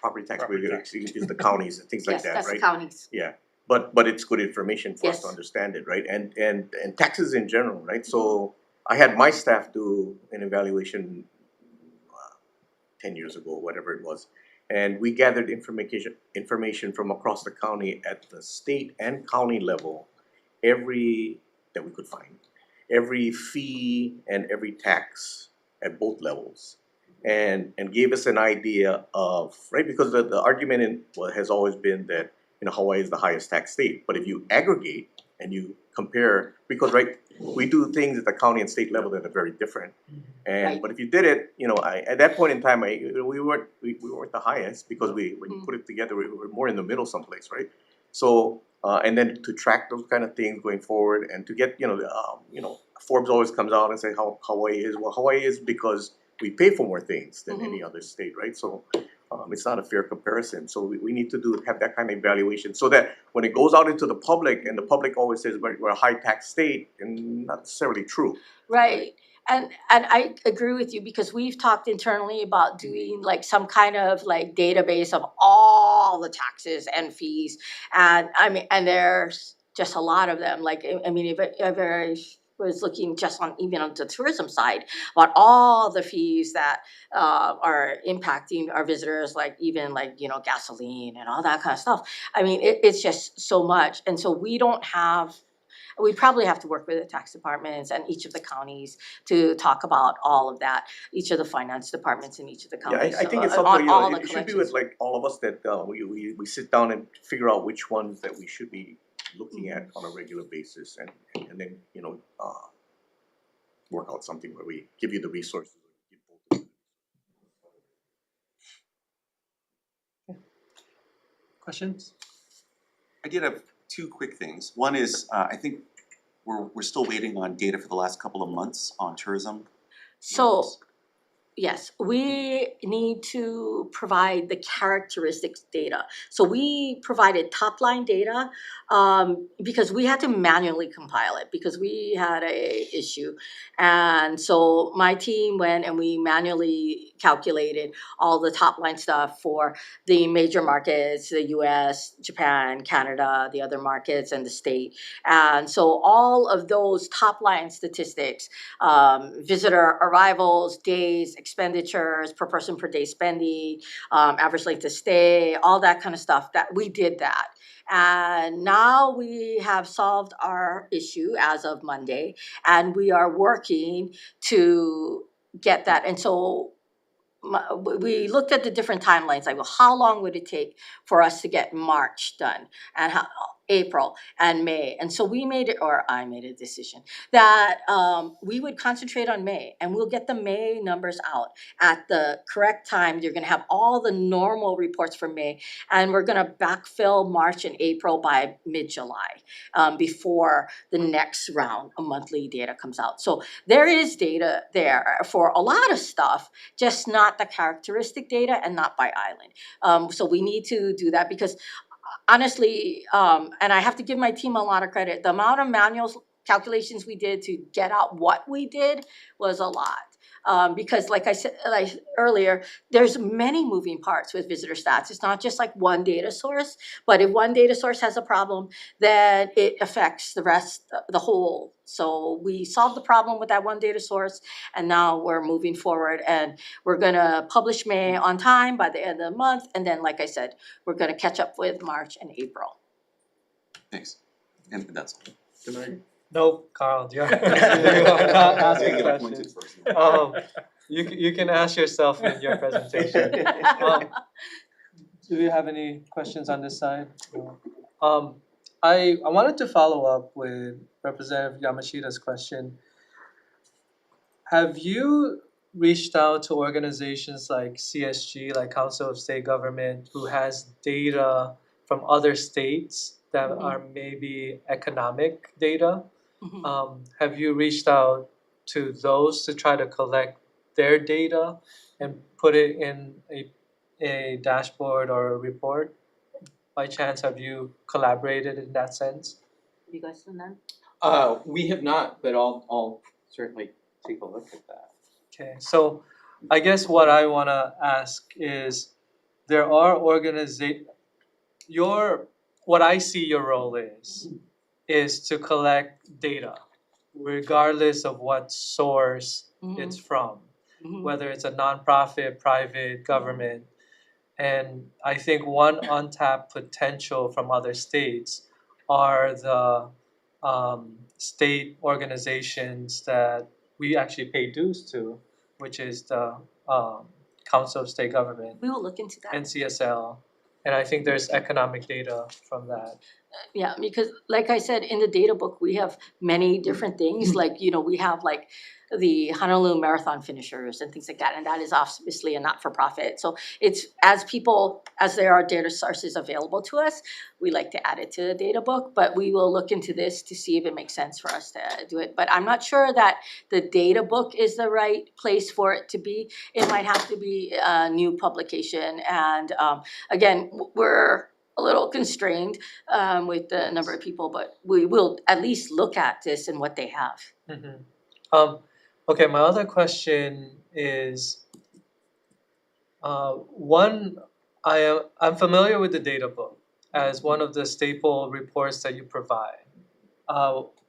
Speaker 3: Property tax
Speaker 7: Property tax.
Speaker 3: is the counties and things like
Speaker 5: Yes,
Speaker 3: that,
Speaker 5: that's the
Speaker 3: right?
Speaker 5: counties.
Speaker 3: Yeah, but it's good information for us
Speaker 5: Yes.
Speaker 3: to understand it, right? And taxes in general, right? So I had my staff do an evaluation 10 years ago, whatever it was, and we gathered information from across the county at the state and county level, that we could find, every fee and every tax at both levels. And gave us an idea of, right, because the argument has always been that Hawaii is the highest tax state, but if you aggregate and you compare, because right, we do things at the county and state level that are very different, and
Speaker 5: Right.
Speaker 3: but if you did it, at that point in time, we weren't the highest, because when you put it together, we were more in the middle someplace, right? So and then to track those kind of things going forward, and to get Forbes always comes out and say how Hawaii is. Well, Hawaii is because we pay for more things than any other state, right? So it's not a fair comparison. So we need to have that kind of evaluation, so that when it goes out into the public, and the public always says we're a high tax state, and not necessarily true.
Speaker 5: Right. And I agree with you, because we've talked internally about doing like some kind of like database of all the taxes and fees. And I mean, and there's just a lot of them. Like, I mean, if I was looking just on even on the tourism side about all the fees that are impacting our visitors, like even like, gasoline and all that kind of stuff. I mean, it's just so much. And so we probably have to work with the tax departments and each of the counties to talk about all of that, each of the finance departments in each of the
Speaker 3: Yeah,
Speaker 5: counties.
Speaker 3: I think it's
Speaker 5: on
Speaker 3: something,
Speaker 5: all the
Speaker 3: it should be with
Speaker 5: collections.
Speaker 3: like all of us, that we sit down and figure out which ones that we should be looking at on a regular basis, and then work out something where we give you the resources.
Speaker 1: Questions?
Speaker 8: I did have two quick things. One is, I think we're still waiting on data for the last couple of months on tourism.
Speaker 5: So, yes, we need to provide the characteristics data. So we provided top line data because we had to manually compile it because we had a issue. And so my team went and we manually calculated all the top line stuff for the major markets, the US, Japan, Canada, the other markets, and the state. And so all of those top line statistics, visitor arrivals, days, expenditures, per person per day spending, average length of stay, all that kind of stuff, that we did that. And now we have solved our issue as of Monday, and we are working to get that. And so we looked at the different timelines, like, well, how long would it take for us to get March done, and how April and May? And so I made a decision that we would concentrate on May, and we'll get the May numbers out at the correct time. You're gonna have all the normal reports for May, and we're gonna backfill March and April by mid-July, before the next round of monthly data comes out. So there is data there for a lot of stuff, just not the characteristic data and not by island. So we need to do that because honestly, and I have to give my team a lot of credit, the amount of manual calculations we did to get out what we did was a lot. Because like I said earlier, there's many moving parts with visitor stats. It's not just like one data source, but if one data source has a problem, then it affects the rest, the whole. So we solved the problem with that one data source, and now we're moving forward, and we're gonna publish May on time by the end of the month, and then, like I said, we're gonna catch up with March and April.
Speaker 8: Thanks. And that's all.
Speaker 1: Can Nope, Carl, you're not asking
Speaker 8: Get appointed
Speaker 1: questions.
Speaker 8: first.
Speaker 1: You can ask yourself in your presentation. Do you have any questions on this side? No. I wanted to follow up with Representative Yamashita's question. Have you reached out to organizations like CSG, like Council of State Government, who has data from other states that
Speaker 5: Mhm.
Speaker 1: are maybe economic data?
Speaker 5: Mhm.
Speaker 1: Have you reached out to those to try to collect their data and put it in a dashboard or a report? By chance, have you collaborated in that sense?
Speaker 5: Have you guys done that?
Speaker 6: We have not, but I'll certainly take a look at that.
Speaker 1: Okay, so I guess what I wanna ask is, there are what I see your role is to collect data, regardless of what source it's from,
Speaker 5: Mhm.
Speaker 1: whether it's a nonprofit, private, government. And I think one untapped potential from other states are the state organizations that we actually pay dues to, which is the Council of State Government,
Speaker 5: We will look into that.
Speaker 1: NCSL, and I think there's economic data from that.
Speaker 5: Yeah, because like I said, in the data book, we have many different things, like, you know, we have like the Honolulu Marathon finishers and things like that, and that is obviously a not-for-profit. So it's, as there are data sources available to us, we like to add it to the data book, but we will look into this to see if it makes sense for us to do it. But I'm not sure that the data book is the right place for it to be. It might have to be a new publication, and again, we're a little constrained with the number of people, but we will at least look at this and what they have.
Speaker 1: Okay, my other question is, I'm familiar with the data book as one of the staple reports that you provide.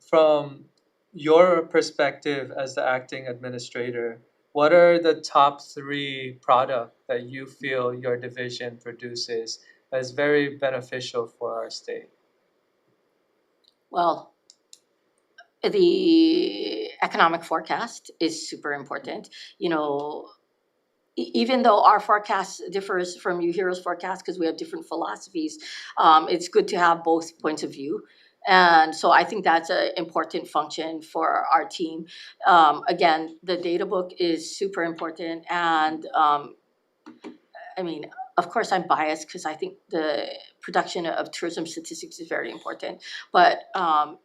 Speaker 1: From your perspective as the acting administrator, what are the top 3 products that you feel your division produces that is very beneficial for our state?
Speaker 5: Well, the economic forecast is super important. You know, even though our forecast differs from UHERO's forecast because we have different philosophies, it's good to have both points of view. And so I think that's an important function for our team. Again, the data book is super important, and I mean, of course, I'm biased because I think the production of tourism statistics is very important. But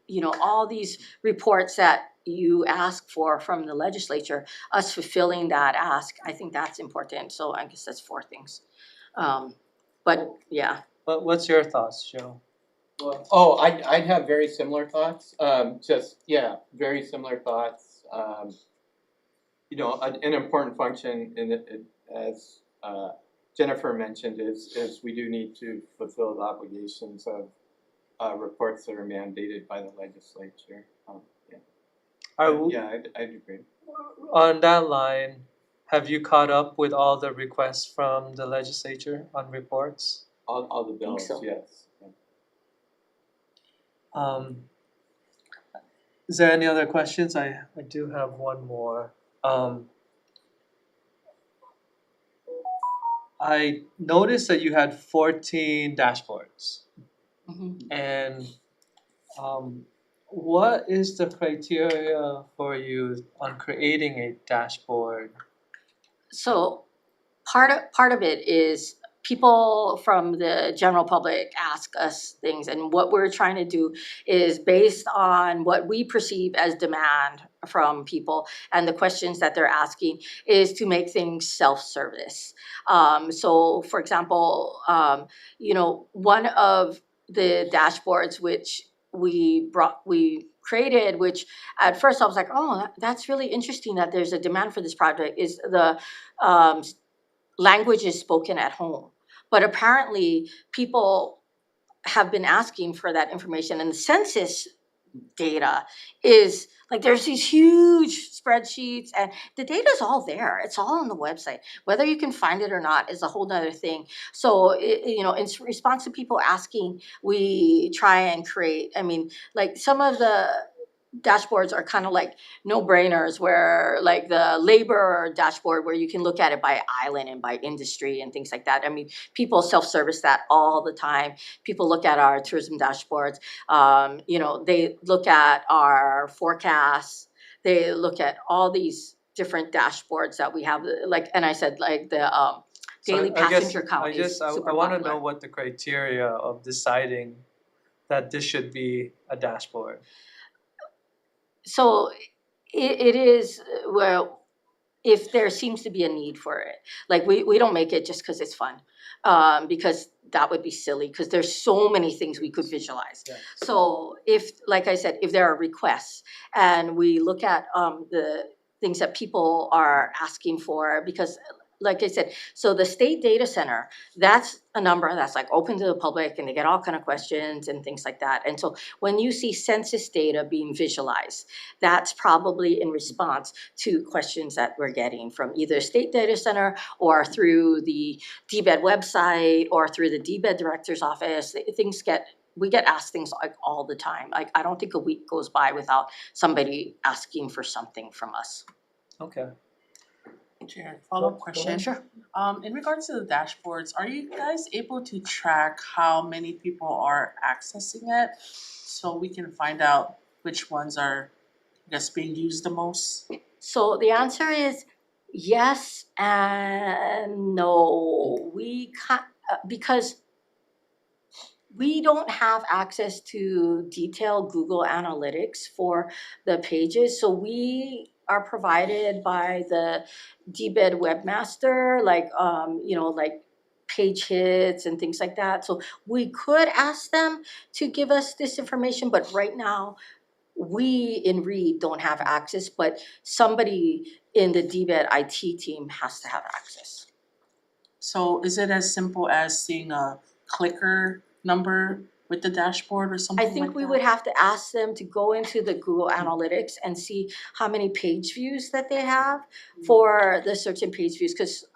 Speaker 5: you know, all these reports that you ask for from the legislature, us fulfilling that ask, I think that's important. So I guess that's 4 things. But yeah.
Speaker 1: What's your thoughts, Joe?
Speaker 6: Oh, I'd have very similar thoughts, very similar thoughts. You know, an important function in it, as Jennifer mentioned, is we do need to fulfill the obligations of reports that are mandated by the legislature. I'd agree.
Speaker 1: On that line, have you caught up with all the requests from the legislature on reports?
Speaker 6: All the bills,
Speaker 5: so.
Speaker 6: yes.
Speaker 1: Is there any other questions? I do have one more. I noticed that you had 14 dashboards.
Speaker 5: Mhm.
Speaker 1: And what is the criteria for you on creating a dashboard?
Speaker 5: So part of it is people from the general public ask us things, and what we're trying to do is based on what we perceive as demand from people and the questions that they're asking is to make things self-service. So for example, you know, one of the dashboards which we created, which at first I was like, oh, that's really interesting that there's a demand for this project, is the language is spoken at home. But apparently people have been asking for that information, and the census data is like, there's these huge spreadsheets and the data is all there. It's all on the website. Whether you can find it or not is a whole nother thing. So, you know, in response to people asking, we try and create, I mean, like some of the dashboards are kind of like no-brainers, where like the labor dashboard, where you can look at it by island and by industry and things like that. I mean, people self-service that all the time. People look at our tourism dashboards. You know, they look at our forecasts. They look at all these different dashboards that we have, like, and I said, like the
Speaker 1: So
Speaker 5: daily
Speaker 1: I guess
Speaker 5: passenger count is super
Speaker 1: I wanna
Speaker 5: popular.
Speaker 1: know what the criteria of deciding that this should be a dashboard.
Speaker 5: So it is, well, if there seems to be a need for it. Like we don't make it just because it's fun, because that would be silly, because there's so many things we could visualize.
Speaker 1: Yeah.
Speaker 5: So if, like I said, if there are requests and we look at the things that people are asking for, because like I said, so the state data center, that's a number that's like open to the public, and they get all kind of questions and things like that. And so when you see census data being visualized, that's probably in response to questions that we're getting from either state data center or through the DBED website or through the DBED director's office. We get asked things like all the time. Like, I don't think a week goes by without somebody asking for something from us.
Speaker 1: Okay.
Speaker 2: Chair, follow-up question.
Speaker 5: Sure.
Speaker 2: In regards to the dashboards, are you guys able to track how many people are accessing it? So we can find out which ones are, I guess, being used the most?
Speaker 5: So the answer is yes and no. We can't, because we don't have access to detailed Google Analytics for the pages. So we are provided by the DBED webmaster, like, you know, like page hits and things like that. So we could ask them to give us this information, but right now we in Reed don't have access, but somebody in the DBED IT team has to have access.
Speaker 2: So is it as simple as seeing a clicker number with the dashboard or something
Speaker 5: I
Speaker 2: like that?
Speaker 5: think we would have to ask them to go into the Google Analytics and see how many page views that they have for the certain page views, because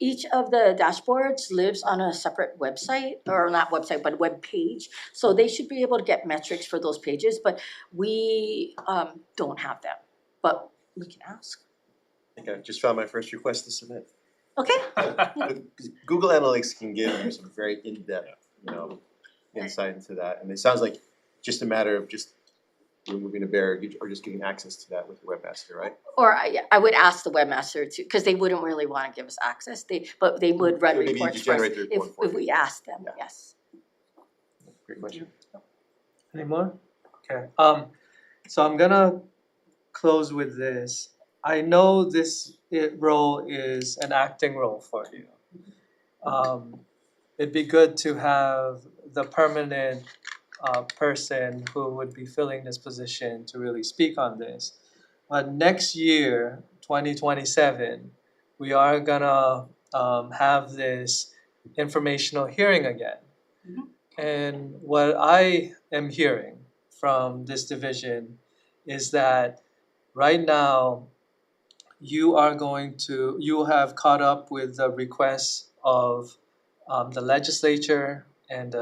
Speaker 5: each of the dashboards lives on a separate website, or not website, but web page. So they should be able to get metrics for those pages, but we don't have them. But we can ask.
Speaker 9: I think I just found my first request to submit.
Speaker 5: Okay?
Speaker 9: Google Analytics can give you some very in-depth, insight into that, and it sounds like just a matter of just removing a barrier or just getting access to that with the webmaster, right?
Speaker 5: Or I would ask the webmaster to, because they wouldn't really want to give us access. But they would run
Speaker 9: So maybe you
Speaker 5: reports
Speaker 9: just
Speaker 5: for us
Speaker 9: generate the report for
Speaker 5: if we asked them.
Speaker 9: Yeah.
Speaker 5: Yes.
Speaker 9: Great question.
Speaker 1: Any more? Okay, so I'm gonna close with this. I know this role is an acting role for you. It'd be good to have the permanent person who would be filling this position to really speak on this. But next year, 2027, we are gonna have this informational hearing again. And what I am hearing from this division is that right now you have caught up with the requests of the legislature and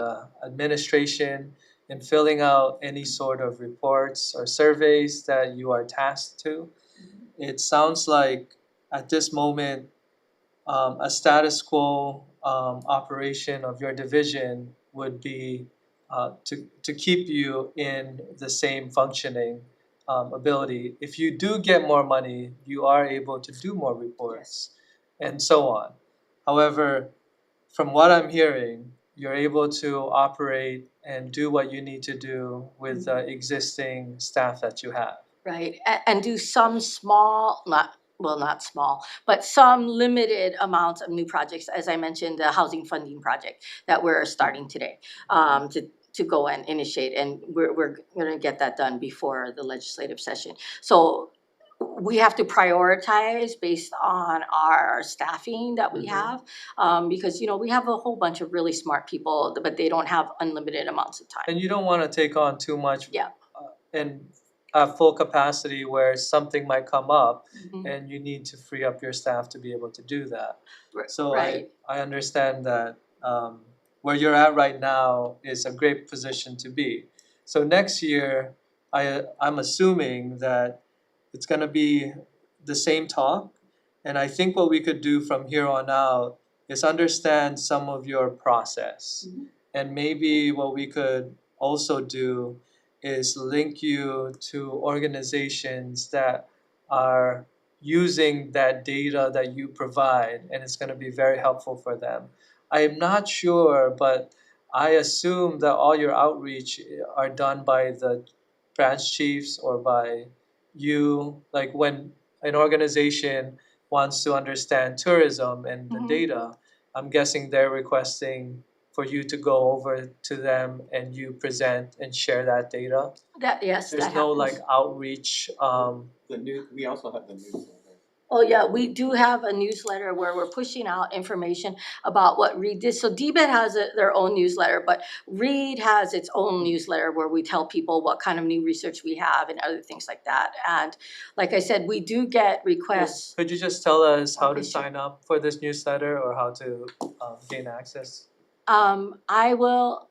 Speaker 1: administration in filling out any sort of reports or surveys that you are tasked to. It sounds like at this moment a status quo operation of your division would be to keep you in the same functioning ability. If you do get more money, you are able to do more reports and so on. However, from what I'm hearing, you're able to operate and do what you need to do with the existing staff that you have.
Speaker 5: Right, and do some small, not small, but some limited amounts of new projects. As I mentioned, the housing funding project that we're starting today, to go and initiate, and we're gonna get that done before the legislative session. So we have to prioritize based on our staffing that we have, because we have a whole bunch of really smart people, but they don't have unlimited amounts of time.
Speaker 1: And you don't want to take on too much
Speaker 5: Yeah.
Speaker 1: and at full capacity where something might come up
Speaker 5: Mhm.
Speaker 1: and you need to free up your staff to be able to do that.
Speaker 5: R-
Speaker 1: So
Speaker 5: right.
Speaker 1: I understand that where you're at right now is a great position to be. So next year, I'm assuming that it's gonna be the same talk. And I think what we could do from here on out is understand some of your process. And maybe what we could also do is link you to organizations that are using that data that you provide, and it's gonna be very helpful for them. I am not sure, but I assume that all your outreach are done by the branch chiefs or by you, like when an organization wants to understand tourism and the
Speaker 5: Mhm.
Speaker 1: data, I'm guessing they're requesting for you to go over to them and you present and share that data.
Speaker 5: That, yes, that
Speaker 1: There's
Speaker 5: happens.
Speaker 1: no like outreach,
Speaker 9: We also have the newsletter.
Speaker 5: Oh, yeah, we do have a newsletter where we're pushing out information about what Reed did. So DBED has their own newsletter, but Reed has its own newsletter where we tell people what kind of new research we have and other things like that. And like I said, we do get requests.
Speaker 1: could you just tell us how to
Speaker 5: Okay, sure.
Speaker 1: sign up for this newsletter or how to gain access?
Speaker 5: I will,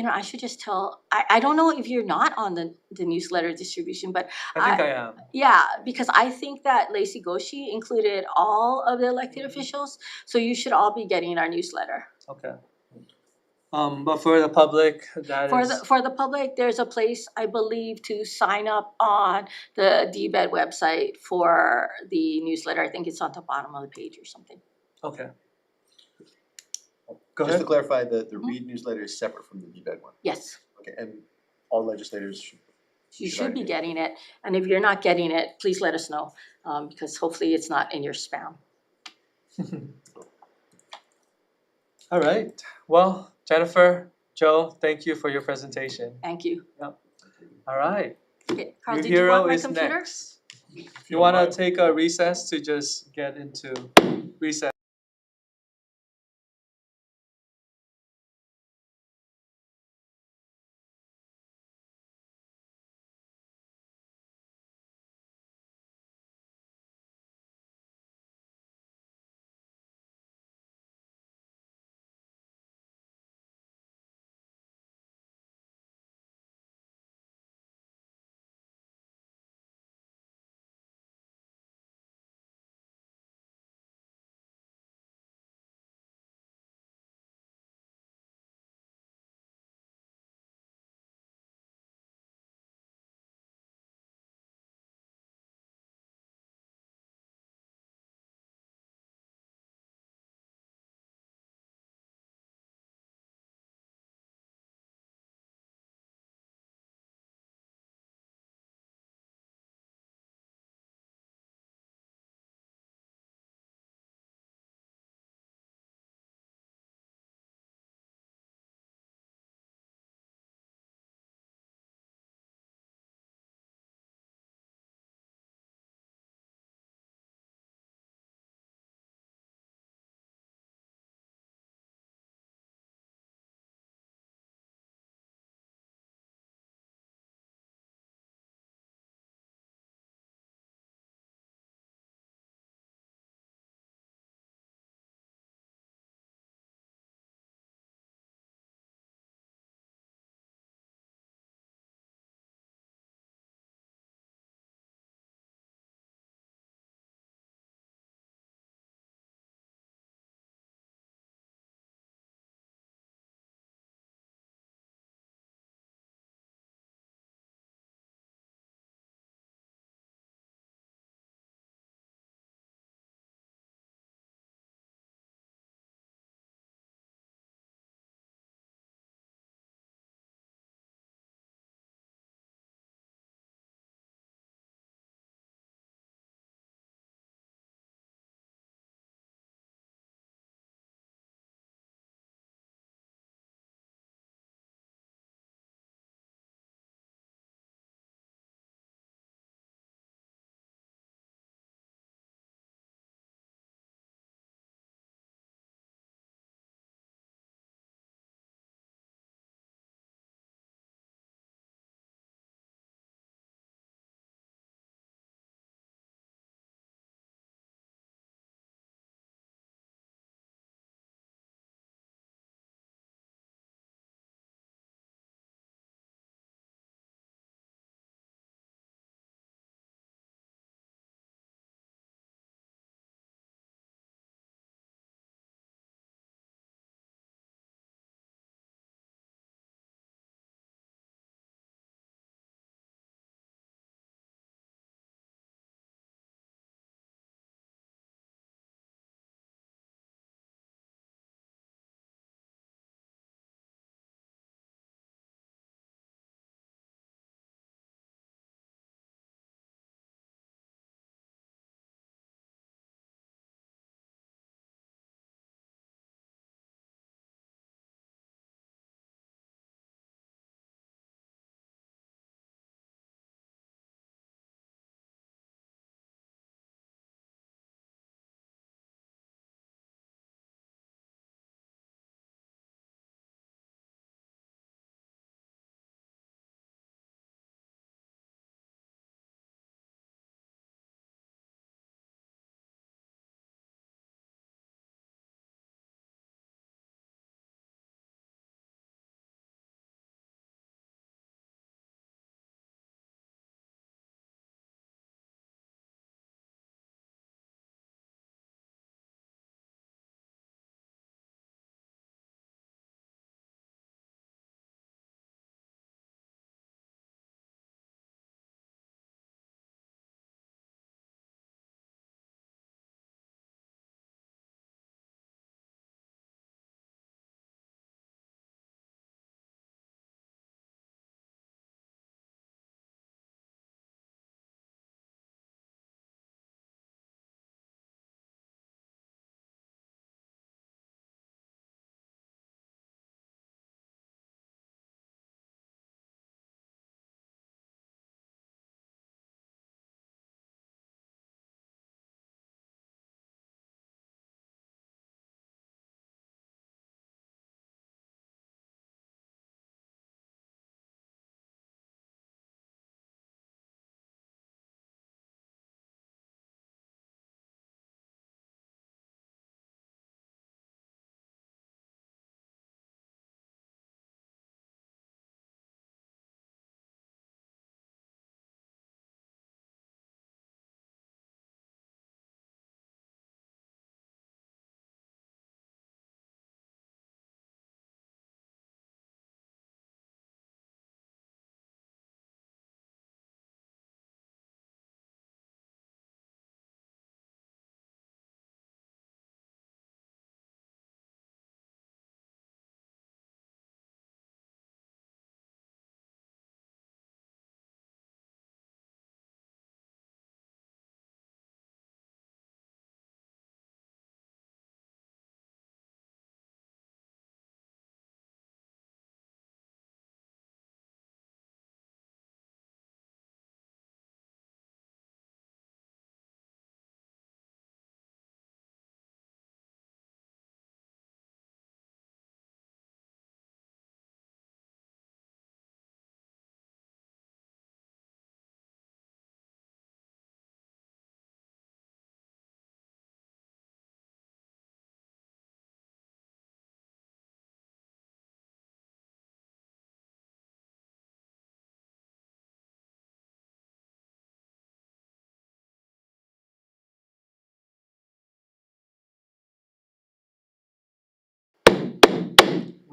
Speaker 5: I should just tell, I don't know if you're not on the newsletter distribution, but
Speaker 1: I think I am.
Speaker 5: yeah, because I think that Lacey Goshi included all of the elected officials, so you should all be getting our newsletter.
Speaker 1: Okay. But for the public, that
Speaker 5: For
Speaker 1: is,
Speaker 5: the public, there's a place, I believe, to sign up on the DBED website for the newsletter. I think it's on the bottom of the page or something.
Speaker 1: okay. Go
Speaker 9: Just to
Speaker 1: ahead.
Speaker 9: clarify, the Read newsletter is separate from the DBED one.
Speaker 5: Yes,
Speaker 9: Okay, and all legislators should.
Speaker 5: you should be getting it, and if you're not getting it, please let us know, because hopefully it's not in your spam.
Speaker 1: All right. Well, Jennifer, Joe, thank you for your presentation.
Speaker 5: Thank you.
Speaker 1: All right.
Speaker 5: Okay, Carl,
Speaker 1: Your
Speaker 5: did you
Speaker 1: hero
Speaker 5: want my
Speaker 1: is
Speaker 5: computer?
Speaker 1: next. You wanna take a recess to just get into recess?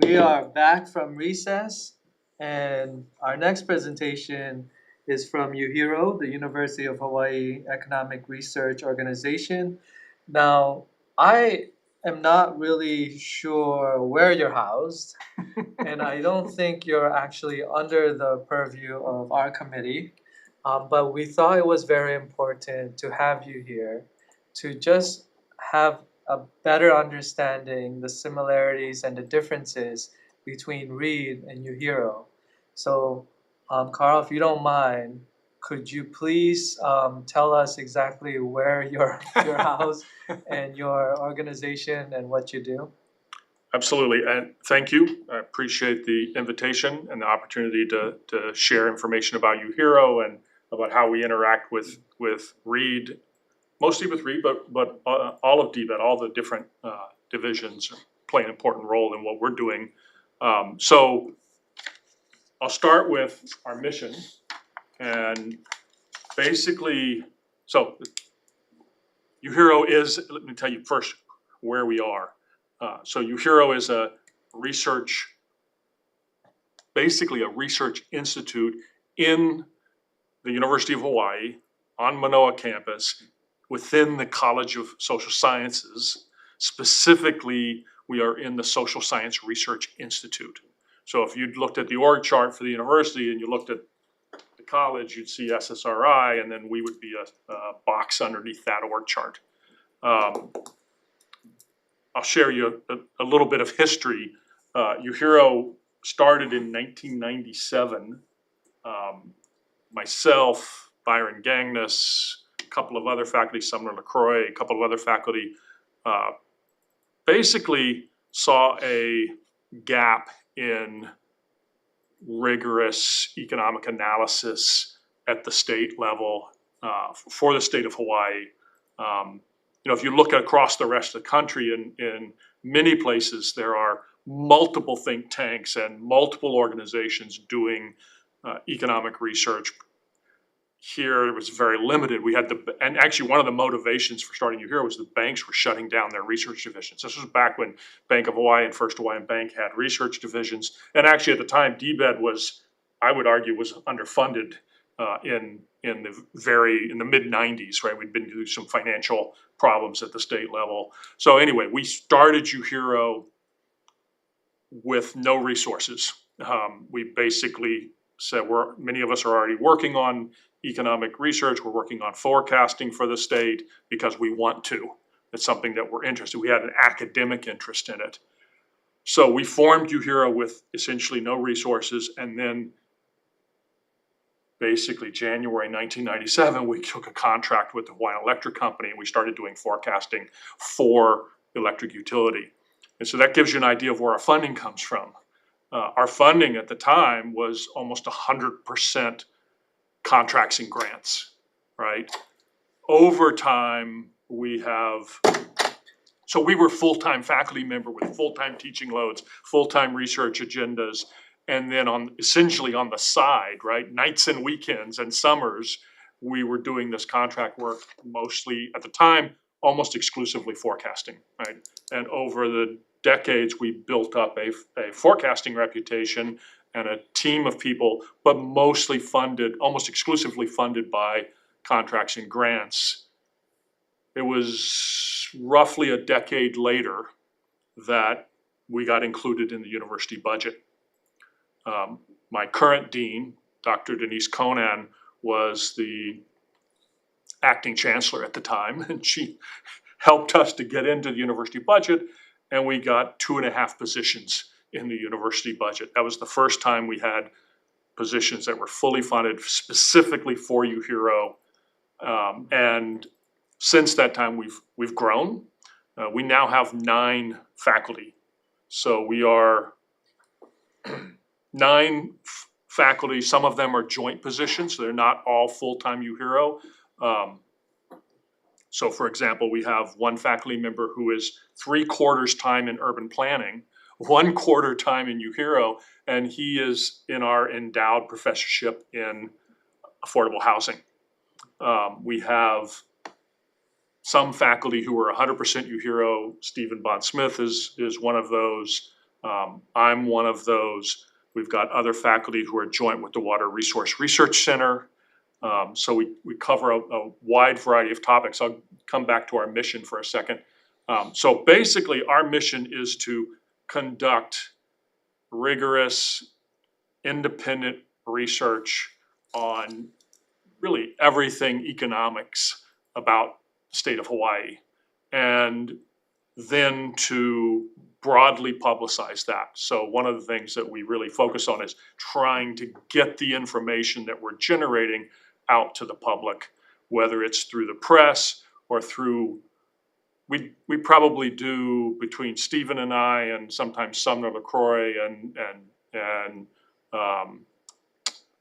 Speaker 1: we are back from recess, and our next presentation is from UHIRO, the University of Hawaii Economic Research Organization. Now, I am not really sure where you're housed, and I don't think you're actually under the purview of our committee. But we thought it was very important to have you here to just have a better understanding the similarities and the differences between Reed and UHIRO. So, Carl, if you don't mind, could you please tell us exactly where your house and your organization and what you do?
Speaker 7: Absolutely, and thank you. I appreciate the invitation and the opportunity to share information about UHIRO and about how we interact with Reed, mostly with Reed, but all of DBET, all the different divisions play an important role in what we're doing. So I'll start with our mission, and basically, so UHIRO is, let me tell you first where we are. So UHIRO is a research, basically a research institute in the University of Hawaii on Manoa campus within the College of Social Sciences. Specifically, we are in the Social Science Research Institute. So if you'd looked at the org chart for the university and you looked at the college, you'd see SSRI, and then we would be a box underneath that org chart. I'll share you a little bit of history. UHIRO started in 1997. Myself, Byron Gangness, a couple of other faculty, Sumner LaCroix, a couple of other faculty, basically saw a gap in rigorous economic analysis at the state level for the state of Hawaii. You know, if you look across the rest of the country, in many places there are multiple think tanks and multiple organizations doing economic research. Here it was very limited. We had and actually one of the motivations for starting UHIRO was the banks were shutting down their research divisions. This was back when Bank of Hawaii and First Hawaiian Bank had research divisions. And actually at the time, DBED was, I would argue, was underfunded in the mid-90s, right? We'd been through some financial problems at the state level. So anyway, we started UHIRO with no resources. We basically said many of us are already working on economic research. We're working on forecasting for the state because we want to. It's something that we're interested. We had an academic interest in it. So we formed UHIRO with essentially no resources, and then basically January 1997, we took a contract with the Hawaiian Electric Company and we started doing forecasting for electric utility. And so that gives you an idea of where our funding comes from. Our funding at the time was almost 100% contracts and grants, right? Over time, so we were full-time faculty member with full-time teaching loads, full-time research agendas, and then essentially on the side, right, nights and weekends and summers, we were doing this contract work mostly at the time, almost exclusively forecasting, right? And over the decades, we built up a forecasting reputation and a team of people, but mostly funded, almost exclusively funded by contracts and grants. It was roughly a decade later that we got included in the university budget. My current dean, Dr. Denise Conan, was the acting chancellor at the time, and she helped us to get into the university budget, and we got 2.5 positions in the university budget. That was the first time we had positions that were fully funded specifically for UHIRO, and since that time we've grown. We now have 9 faculty, so we are 9 faculty. Some of them are joint positions, so they're not all full-time UHIRO. So for example, we have one faculty member who is 3/4 time in urban planning, 1/4 time in UHIRO, and he is in our endowed professorship in affordable housing. We have some faculty who are 100% UHIRO. Stephen Bond Smith is one of those. I'm one of those. We've got other faculty who are joint with the Water Resource Research Center. So we cover a wide variety of topics. I'll come back to our mission for a second. So basically, our mission is to conduct rigorous, independent research on really everything economics about the state of Hawaii, and then to broadly publicize that. So one of the things that we really focus on is trying to get the information that we're generating out to the public, whether it's through the press or through, we probably do, between Stephen and I and sometimes Sumner LaCroix and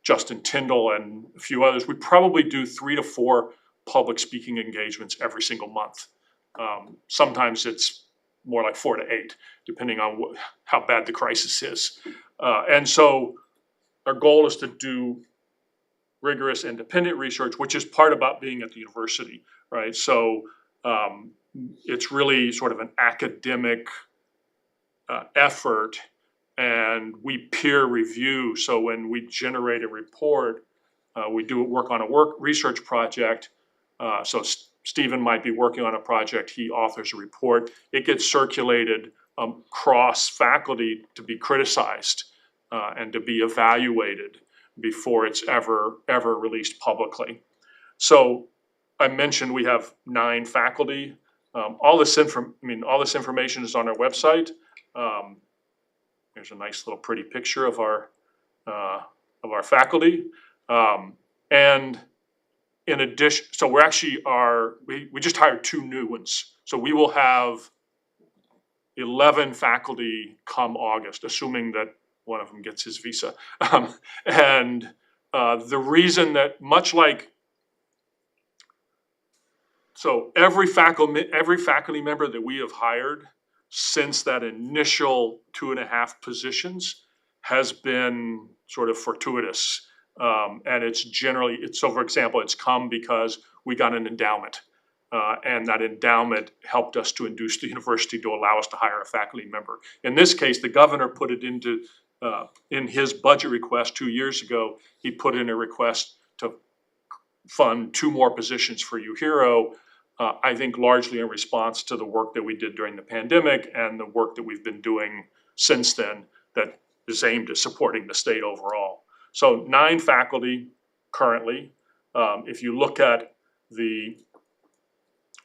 Speaker 7: Justin Tyndall and a few others, we probably do 3 to 4 public speaking engagements every single month. Sometimes it's more like 4 to 8, depending on how bad the crisis is. And so our goal is to do rigorous independent research, which is part about being at the university, right? So it's really sort of an academic effort, and we peer review. So when we generate a report, we do work on a research project. So Stephen might be working on a project, he authors a report, it gets circulated across faculty to be criticized and to be evaluated before it's ever released publicly. So I mentioned we have 9 faculty. All this information is on our website. Here's a nice little pretty picture of our faculty. And in addition, so we just hired 2 new ones. So we will have 11 faculty come August, assuming that one of them gets his visa. And the reason that, much like, so every faculty member that we have hired since that initial 2.5 positions has been sort of fortuitous. And it's generally, so for example, it's come because we got an endowment. And that endowment helped us to induce the university to allow us to hire a faculty member. In this case, the governor put it into, in his budget request 2 years ago, he put in a request to fund 2 more positions for UHERO, I think largely in response to the work that we did during the pandemic and the work that we've been doing since then that is aimed at supporting the state overall. So 9 faculty currently. If you look at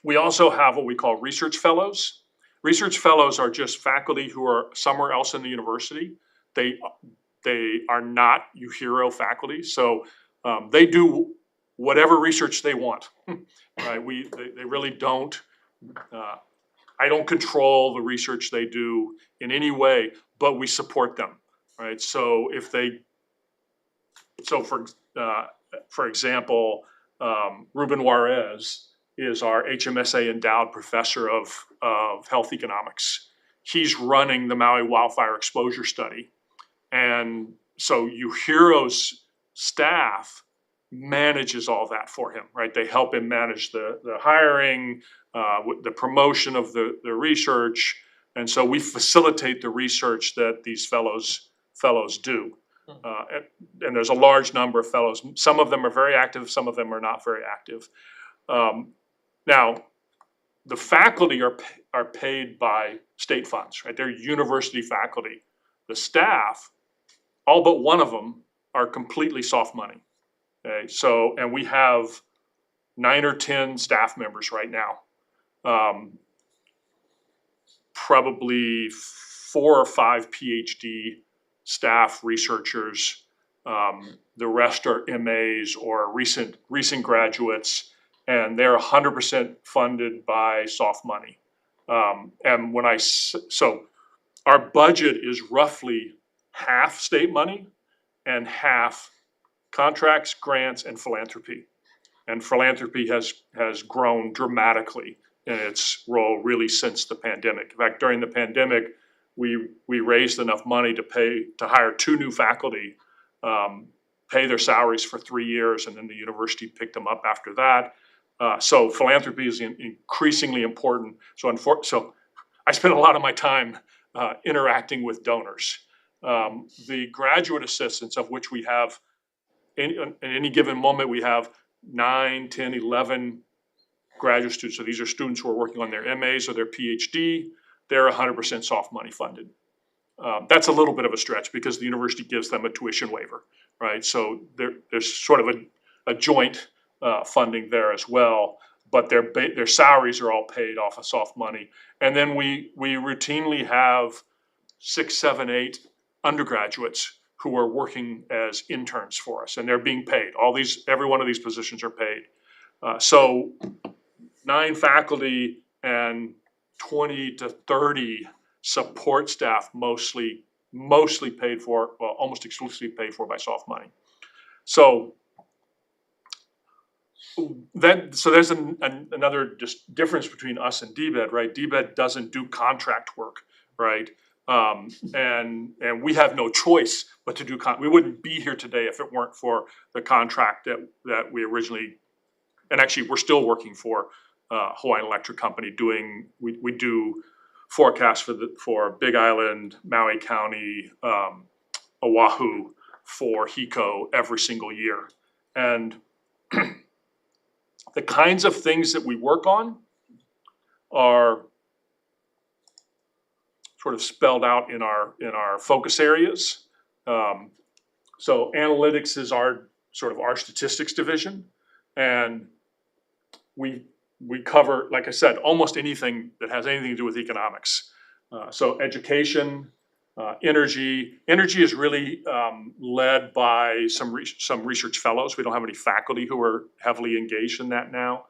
Speaker 7: we also have what we call research fellows. Research fellows are just faculty who are somewhere else in the university. They are not UHERO faculty, so they do whatever research they want. Right? They really don't. I don't control the research they do in any way, but we support them. Right? So for example, Ruben Juarez is our HMSA endowed professor of health economics. He's running the Maui wildfire exposure study. And so UHERO's staff manages all that for him, right? They help him manage the hiring, the promotion of the research. And so we facilitate the research that these fellows do. And there's a large number of fellows. Some of them are very active, some of them are not very active. Now, the faculty are paid by state funds, right? They're university faculty. The staff, all but one of them, are completely soft money. Okay, so, and we have 9 or 10 staff members right now. Probably 4 or 5 PhD staff researchers. The rest are MAs or recent graduates, and they're 100% funded by soft money. And so our budget is roughly half state money and half contracts, grants, and philanthropy. And philanthropy has grown dramatically in its role really since the pandemic. In fact, during the pandemic, we raised enough money to hire 2 new faculty, pay their salaries for 3 years, and then the university picked them up after that. So philanthropy is increasingly important. So I spend a lot of my time interacting with donors. The graduate assistants, of which we have, in any given moment, we have 9, 10, 11 graduate students. So these are students who are working on their MAs or their PhD. They're 100% soft money funded. That's a little bit of a stretch because the university gives them a tuition waiver, right? So there's sort of a joint funding there as well, but their salaries are all paid off of soft money. And then we routinely have 6, 7, 8 undergraduates who are working as interns for us, and they're being paid. Every one of these positions are paid. So 9 faculty and 20 to 30 support staff, mostly paid for, well, almost exclusively paid for by soft money. So there's another just difference between us and DBED, right? DBED doesn't do contract work, right? And we have no choice but to do we wouldn't be here today if it weren't for the contract that we originally, and actually we're still working for Hawaiian Electric Company we do forecasts for Big Island, Maui County, Oahu for HECO every single year. And the kinds of things that we work on are sort of spelled out in our focus areas. So analytics is our statistics division, and we cover, like I said, almost anything that has anything to do with economics. So education, energy. Energy is really led by some research fellows. We don't have any faculty who are heavily engaged in that now.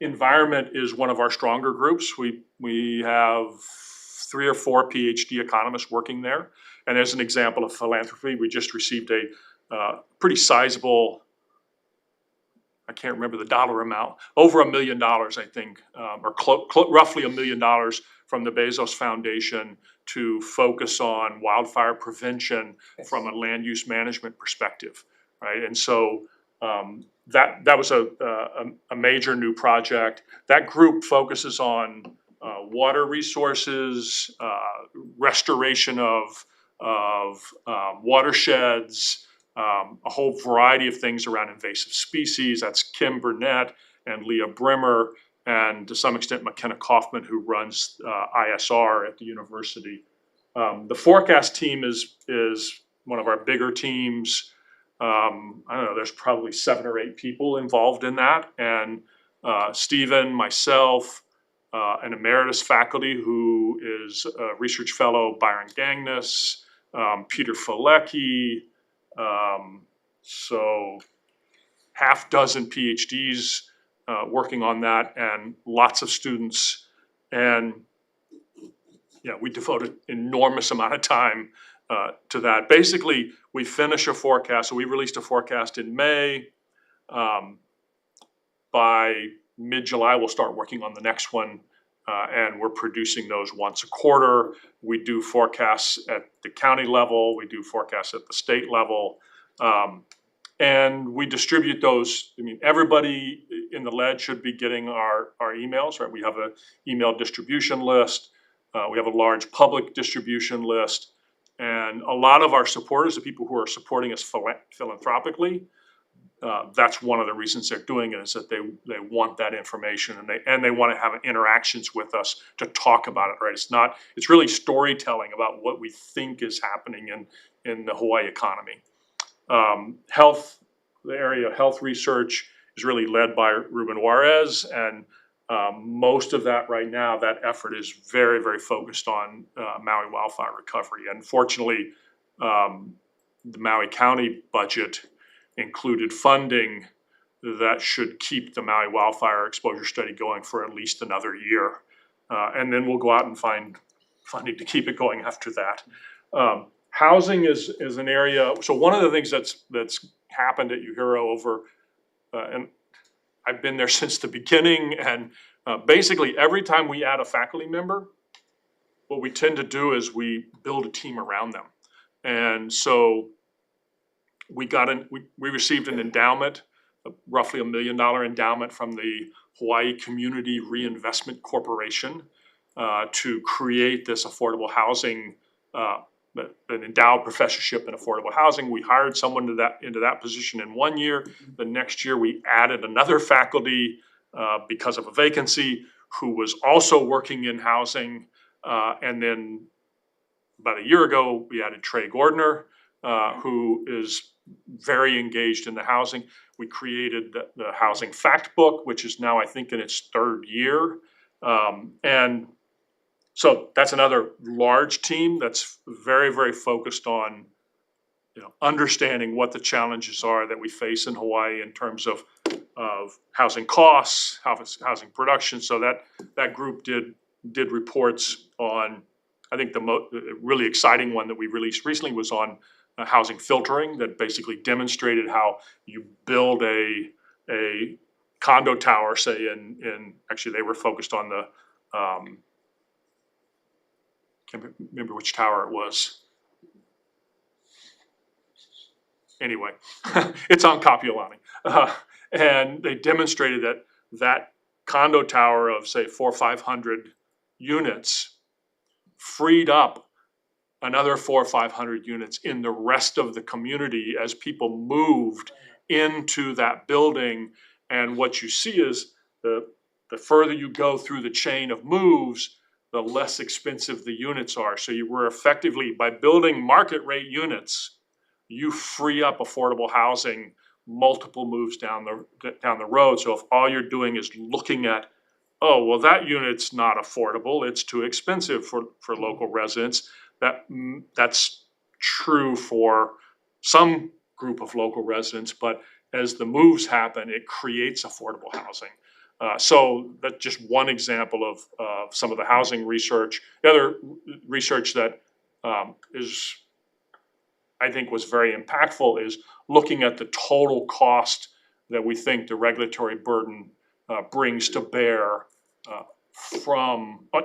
Speaker 7: Environment is one of our stronger groups. We have 3 or 4 PhD economists working there. And as an example of philanthropy, we just received a pretty sizable, I can't remember the dollar amount, over $1 million, I think, or roughly $1 million from the Bezos Foundation to focus on wildfire prevention from a land use management perspective, right? And so that was a major new project. That group focuses on water resources, restoration of watersheds, a whole variety of things around invasive species. That's Kim Burnett and Leah Brimmer, and to some extent McKenna Kaufman, who runs ISR at the university. The forecast team is one of our bigger teams. I don't know, there's probably 7 or 8 people involved in that. And Stephen, myself, an emeritus faculty who is a research fellow, Byron Gangnis, Peter Filecki, so half dozen PhDs working on that, and lots of students. And yeah, we devoted enormous amount of time to that. Basically, we finish a forecast. So we released a forecast in May. By mid-July, we'll start working on the next one. And we're producing those once a quarter. We do forecasts at the county level. We do forecasts at the state level. And we distribute those. I mean, everybody in the lead should be getting our emails, right? We have an email distribution list. We have a large public distribution list. And a lot of our supporters, the people who are supporting us philanthropically, that's one of the reasons they're doing it, is that they want that information, and they want to have interactions with us to talk about it, right? It's really storytelling about what we think is happening in the Hawaii economy. Health, the area of health research is really led by Ruben Juarez, and most of that right now, that effort is very, very focused on Maui wildfire recovery. And fortunately, the Maui County budget included funding that should keep the Maui wildfire exposure study going for at least another year. And then we'll go out and find funding to keep it going after that. Housing is an area. So one of the things that's happened at UHERO over, and I've been there since the beginning, and basically every time we add a faculty member, what we tend to do is we build a team around them. And so we received an endowment, roughly $1 million endowment from the Hawaii Community Reinvestment Corporation. to create this affordable housing, an endowed professorship in affordable housing. We hired someone into that position in 1 year. The next year, we added another faculty because of a vacancy who was also working in housing. And then about a year ago, we added Trey Gordner, who is very engaged in the housing. We created the Housing Fact Book, which is now, I think, in its 3rd year. And so that's another large team that's very, very focused on, understanding what the challenges are that we face in Hawaii in terms of housing costs, housing production. So that group did reports on, I think the really exciting one that we released recently was on housing filtering, that basically demonstrated how you build a condo tower, say in actually they were focused on the can't remember which tower it was. Anyway, it's on Kapiolani. And they demonstrated that condo tower of, say, 400 or 500 units freed up another 400 or 500 units in the rest of the community as people moved into that building. And what you see is the further you go through the chain of moves, the less expensive the units are. So you were effectively, by building market rate units, you free up affordable housing multiple moves down the road. So if all you're doing is looking at, oh, well, that unit's not affordable, it's too expensive for local residents, that's true for some group of local residents, but as the moves happen, it creates affordable housing. So that's just one example of some of the housing research. The other research that I think was very impactful is looking at the total cost that we think the regulatory burden brings to bear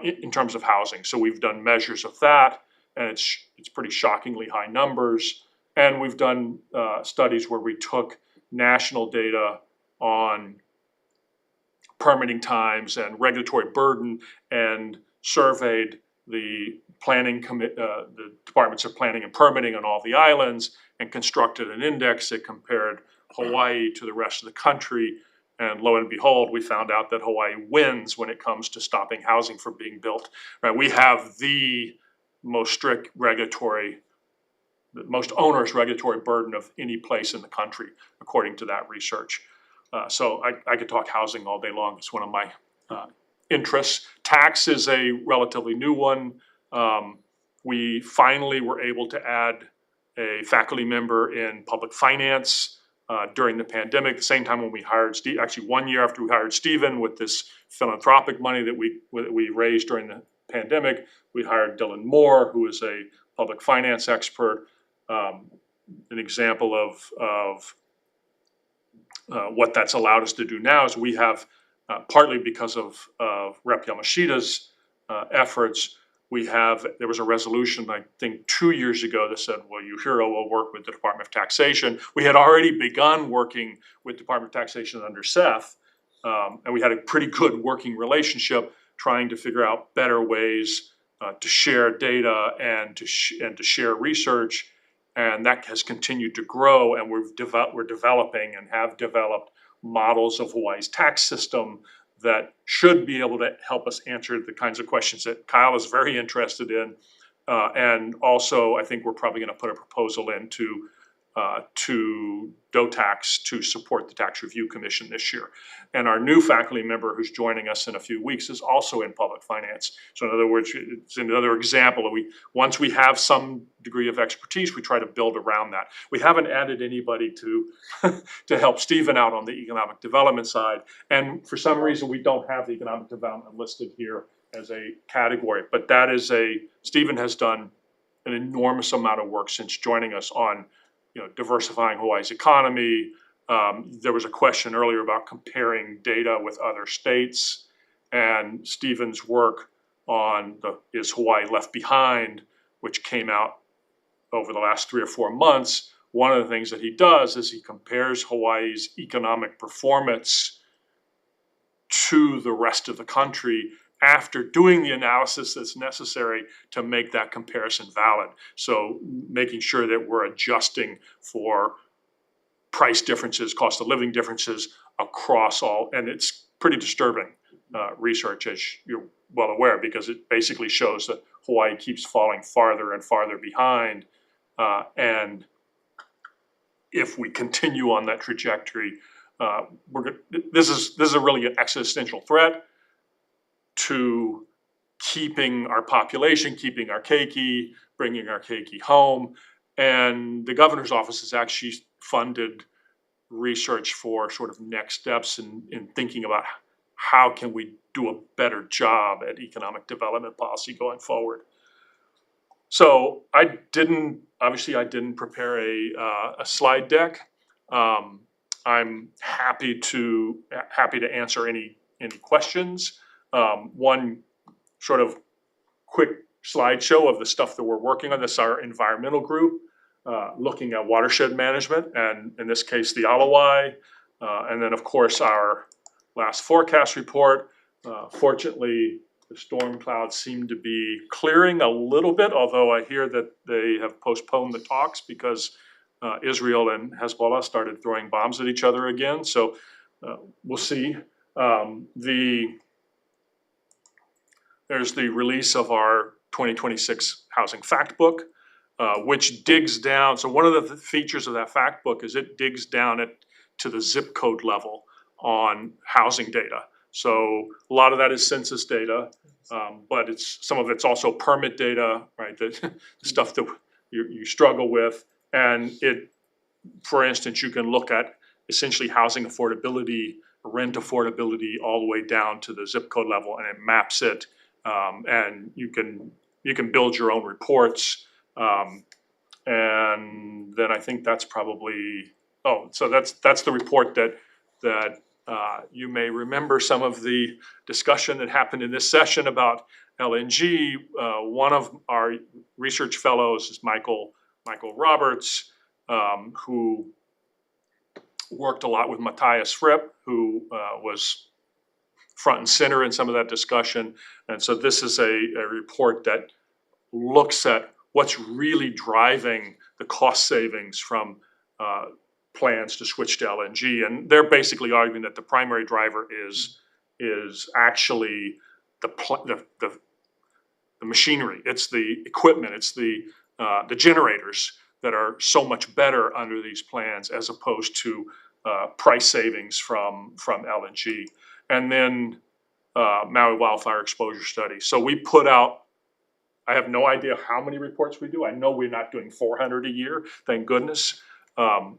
Speaker 7: in terms of housing. So we've done measures of that, and it's pretty shockingly high numbers. And we've done studies where we took national data on permitting times and regulatory burden and surveyed the the departments of planning and permitting on all the islands and constructed an index that compared Hawaii to the rest of the country. And lo and behold, we found out that Hawaii wins when it comes to stopping housing from being built. Right? We have the most strict regulatory, the most onerous regulatory burden of any place in the country, according to that research. So I could talk housing all day long. It's one of my interests. Tax is a relatively new one. We finally were able to add a faculty member in public finance during the pandemic, the same time when we hired Steve, actually 1 year after we hired Stephen with this philanthropic money that we raised during the pandemic. We hired Dylan Moore, who is a public finance expert. An example of what that's allowed us to do now is we have, partly because of Rep. Yamashita's efforts, there was a resolution, I think 2 years ago, that said, well, UHERO will work with the Department of Taxation. We had already begun working with Department of Taxation under Seth, and we had a pretty good working relationship trying to figure out better ways to share data and to share research. And that has continued to grow, and we're developing and have developed models of Hawaii's tax system that should be able to help us answer the kinds of questions that Kyle is very interested in. And also, I think we're probably going to put a proposal in to DOTAX to support the Tax Review Commission this year. And our new faculty member who's joining us in a few weeks is also in public finance. So in other words, it's another example of once we have some degree of expertise, we try to build around that. We haven't added anybody to help Stephen out on the economic development side. And for some reason, we don't have the economic development listed here as a category. But Stephen has done an enormous amount of work since joining us on diversifying Hawaii's economy. There was a question earlier about comparing data with other states, and Stephen's work on Is Hawaii Left Behind, which came out over the last 3 or 4 months. One of the things that he does is he compares Hawaii's economic performance to the rest of the country after doing the analysis that's necessary to make that comparison valid. So making sure that we're adjusting for price differences, cost of living differences across all, and it's pretty disturbing research, as you're well aware, because it basically shows that Hawaii keeps falling farther and farther behind. And if we continue on that trajectory, this is a really an existential threat to keeping our population, keeping our keiki, bringing our keiki home. And the governor's office has actually funded research for sort of next steps in thinking about how can we do a better job at economic development policy going forward. So I didn't prepare a slide deck. I'm happy to answer any questions. One sort of quick slideshow of the stuff that we're working on. This is our environmental group, looking at watershed management, and in this case, the Alawai. And then, of course, our last forecast report. Fortunately, the storm clouds seem to be clearing a little bit, although I hear that they have postponed the talks because Israel and Hezbollah started throwing bombs at each other again. So we'll see. There's the release of our 2026 Housing Fact Book, which digs down. So one of the features of that fact book is it digs down to the zip code level on housing data. So a lot of that is census data, but some of it's also permit data, right? The stuff that you struggle with. And for instance, you can look at essentially housing affordability, rent affordability, all the way down to the zip code level, and it maps it. And you can build your own reports. And then I think that's probably, so that's the report that you may remember some of the discussion that happened in this session about LNG. One of our research fellows is Michael Roberts, who worked a lot with Matthias Fripp, who was front and center in some of that discussion. And so this is a report that looks at what's really driving the cost savings from plans to switch to LNG. And they're basically arguing that the primary driver is actually the machinery. It's the equipment. It's the generators that are so much better under these plans as opposed to price savings from LNG. And then Maui wildfire exposure study. So we put out, I have no idea how many reports we do. I know we're not doing 400 a year, thank goodness. But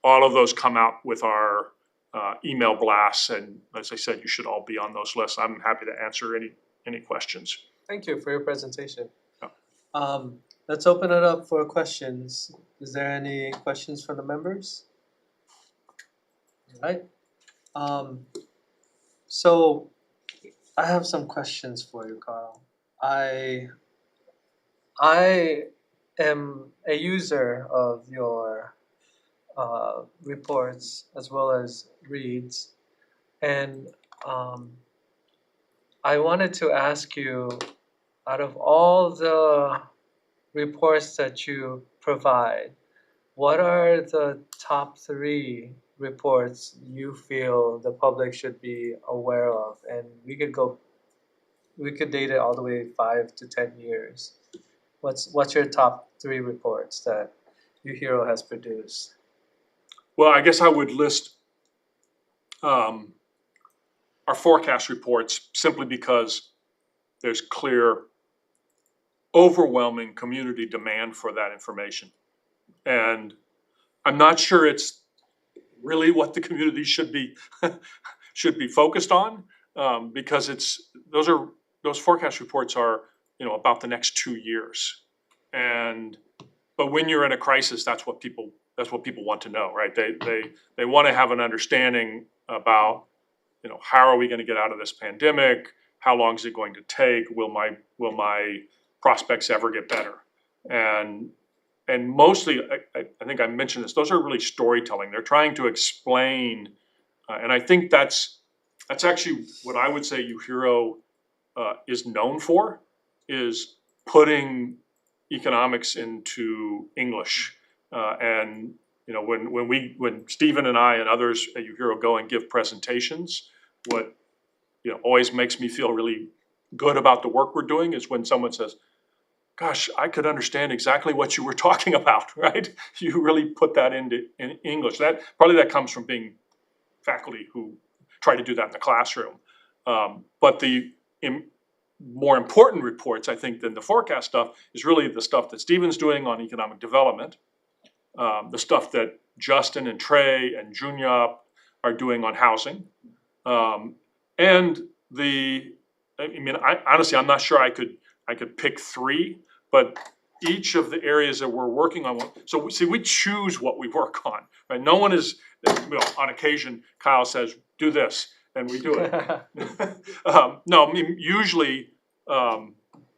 Speaker 7: all of those come out with our email blasts, and as I said, you should all be on those lists. I'm happy to answer any questions.
Speaker 1: Thank you for your presentation.
Speaker 7: Yeah.
Speaker 1: Let's open it up for questions. Is there any questions from the members? All right. So I have some questions for you, Carl. I am a user of your reports as well as reads, and I wanted to ask you, out of all the reports that you provide, what are the top 3 reports you feel the public should be aware of? And we could date it all the way 5 to 10 years. What's your top 3 reports that UHERO has produced?
Speaker 7: Well, I guess I would list our forecast reports simply because there's clear, overwhelming community demand for that information. And I'm not sure it's really what the community should be focused on, because those forecast reports are about the next 2 years. But when you're in a crisis, that's what people want to know, right? They want to have an understanding about how are we going to get out of this pandemic? How long is it going to take? Will my prospects ever get better? And mostly, I think I mentioned this, those are really storytelling. They're trying to explain, and I think that's That's actually what I would say UHERO is known for, is putting economics into English. And you know, when Stephen and I and others at UHERO go and give presentations, what always makes me feel really good about the work we're doing is when someone says, gosh, I could understand exactly what you were talking about, right? You really put that in English. That comes from being faculty who try to do that in the classroom. But the more important reports, I think, than the forecast stuff is really the stuff that Stephen's doing on economic development, the stuff that Justin and Trey and Junyap are doing on housing, and honestly, I'm not sure I could pick three, but each of the areas that we're working on. So we choose what we work on, right? No one is, on occasion, Kyle says, do this, and we do it. No, I mean, usually,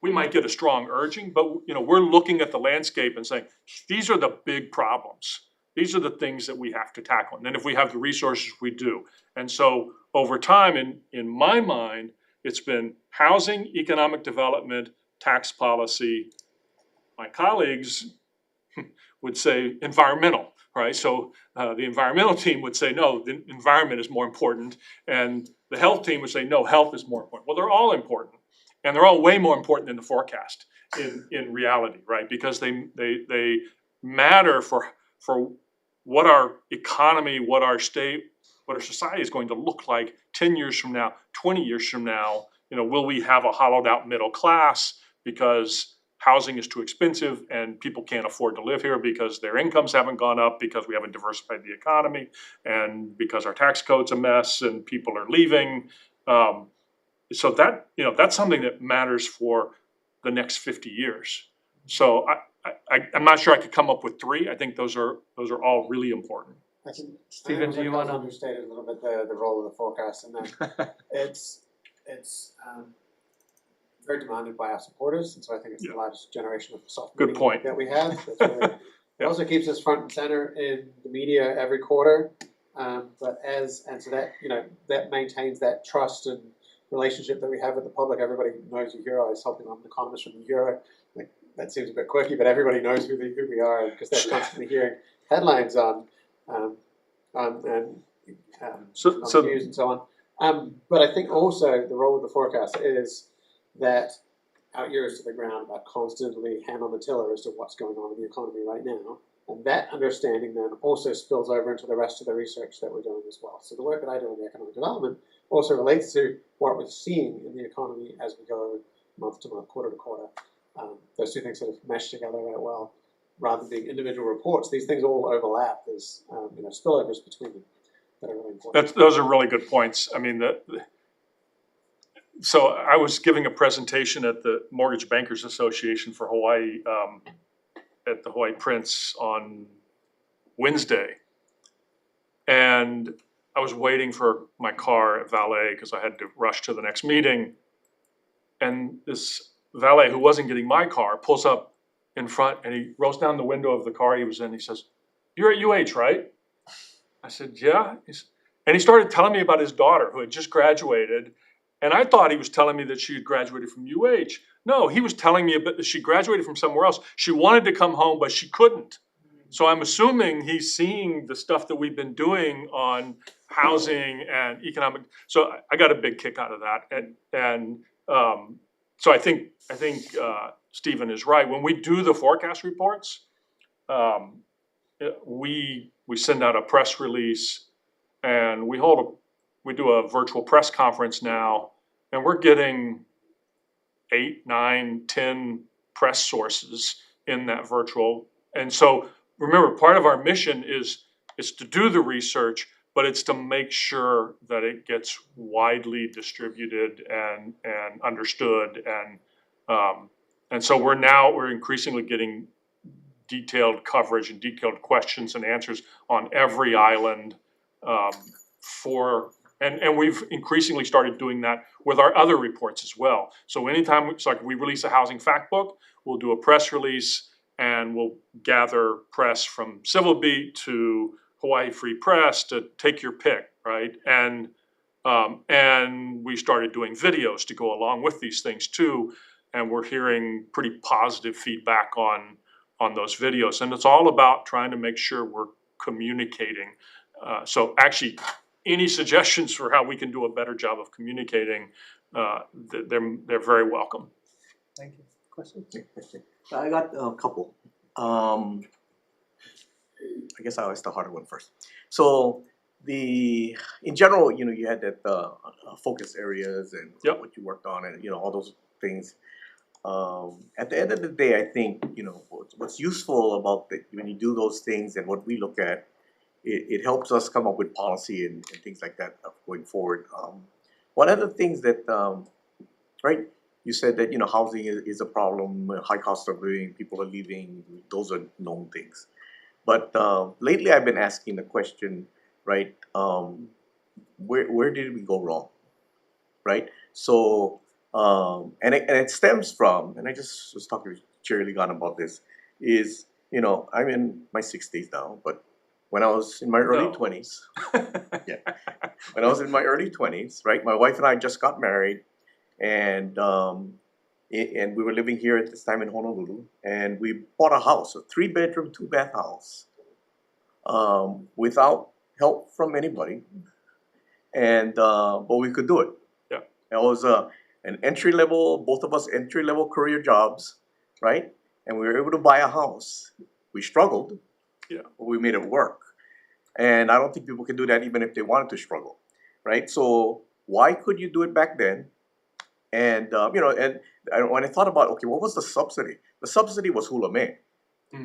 Speaker 7: we might get a strong urging, but we're looking at the landscape and saying, these are the big problems. These are the things that we have to tackle. And then if we have the resources, we do. And so over time, in my mind, it's been housing, economic development, tax policy. My colleagues would say environmental, right? So the environmental team would say, no, the environment is more important. And the health team would say, no, health is more important. Well, they're all important. And they're all way more important than the forecast in reality, right? Because they matter for what our economy, what our state, what our society is going to look like 10 years from now, 20 years from now. Will we have a hollowed out middle class because housing is too expensive and people can't afford to live here because their incomes haven't gone up, because we haven't diversified the economy, and because our tax code's a mess and people are leaving. So that's something that matters for the next 50 years. So I'm not sure I could come up with three. I think those are all really important.
Speaker 10: I think
Speaker 1: Stephen, do you want to
Speaker 10: understate a little bit the role of the forecast, and that it's very demanded by our supporters, and so I think it's the largest generation of soft
Speaker 7: Good
Speaker 10: media
Speaker 7: point.
Speaker 10: that we have. It also keeps us front and center in the media every quarter, so that maintains that trust and relationship that we have with the public. Everybody knows UHERO. I was helping an economist from UHERO. Like, that seems a bit quirky, but everybody knows who we are because they're constantly hearing headlines on news and so on. But I think also the role of the forecast is that our ears to the ground about constantly hand on the tiller as to what's going on in the economy right now. And that understanding then also spills over into the rest of the research that we're doing as well. So the work that I do in the economic development also relates to what we're seeing in the economy as we go month to month, quarter to quarter. Those two things sort of mesh together very well. Rather than being individual reports, these things all overlap. There's spillovers between them that are really important.
Speaker 7: Those are really good points. I mean, so I was giving a presentation at the Mortgage Bankers Association for Hawaii at the Hawaii Prince on Wednesday, and I was waiting for my car at valet because I had to rush to the next meeting, and this valet who wasn't getting my car pulls up in front and he rolls down the window of the car he was in. He says, "You're at UH, right?" I said, "Yeah." And he started telling me about his daughter who had just graduated. And I thought he was telling me that she had graduated from UH. No, he was telling me that she graduated from somewhere else. She wanted to come home, but she couldn't. So I'm assuming he's seeing the stuff that we've been doing on housing and economic. So I got a big kick out of that. And so I think Stephen is right. When we do the forecast reports, we send out a press release, and we do a virtual press conference now, and we're getting 8, 9, 10 press sources in that virtual. And so remember, part of our mission is to do the research, but it's to make sure that it gets widely distributed and understood. And so we're increasingly getting detailed coverage and detailed questions and answers on every island and we've increasingly started doing that with our other reports as well. So anytime we release a housing fact book, we'll do a press release and we'll gather press from Civil Beat to Hawaii Free Press to take your pick, right? And And we started doing videos to go along with these things too. And we're hearing pretty positive feedback on those videos. And it's all about trying to make sure we're communicating. So actually, any suggestions for how we can do a better job of communicating, they're very welcome.
Speaker 1: Thank you. Question?
Speaker 3: I got a couple. I guess I'll ask the harder one first. So in general, you had that focus areas and
Speaker 7: Yep.
Speaker 3: what you worked on and all those things. At the end of the day, I think what's useful about when you do those things and what we look at, it helps us come up with policy and things like that going forward. One of the things that right, you said that housing is a problem, high cost of living, people are leaving. Those are known things. But lately, I've been asking the question, right? Where did we go wrong, right? So and it stems from, and I just was talking to Cherry Ligan about this, is I'm in my 60s now, but when I was in my early 20s, yeah, when I was in my early 20s, right, my wife and I just got married, and we were living here at this time in Honolulu, and we bought a house, a 3-bedroom, 2-bath house, without help from anybody, and but we could do it.
Speaker 7: Yeah,
Speaker 3: it was an entry level, both of us entry level career jobs, right? And we were able to buy a house. We struggled,
Speaker 7: yeah,
Speaker 3: but we made it work. And I don't think people can do that even if they wanted to struggle, right? So why could you do it back then? And when I thought about, okay, what was the subsidy? The subsidy was hula me,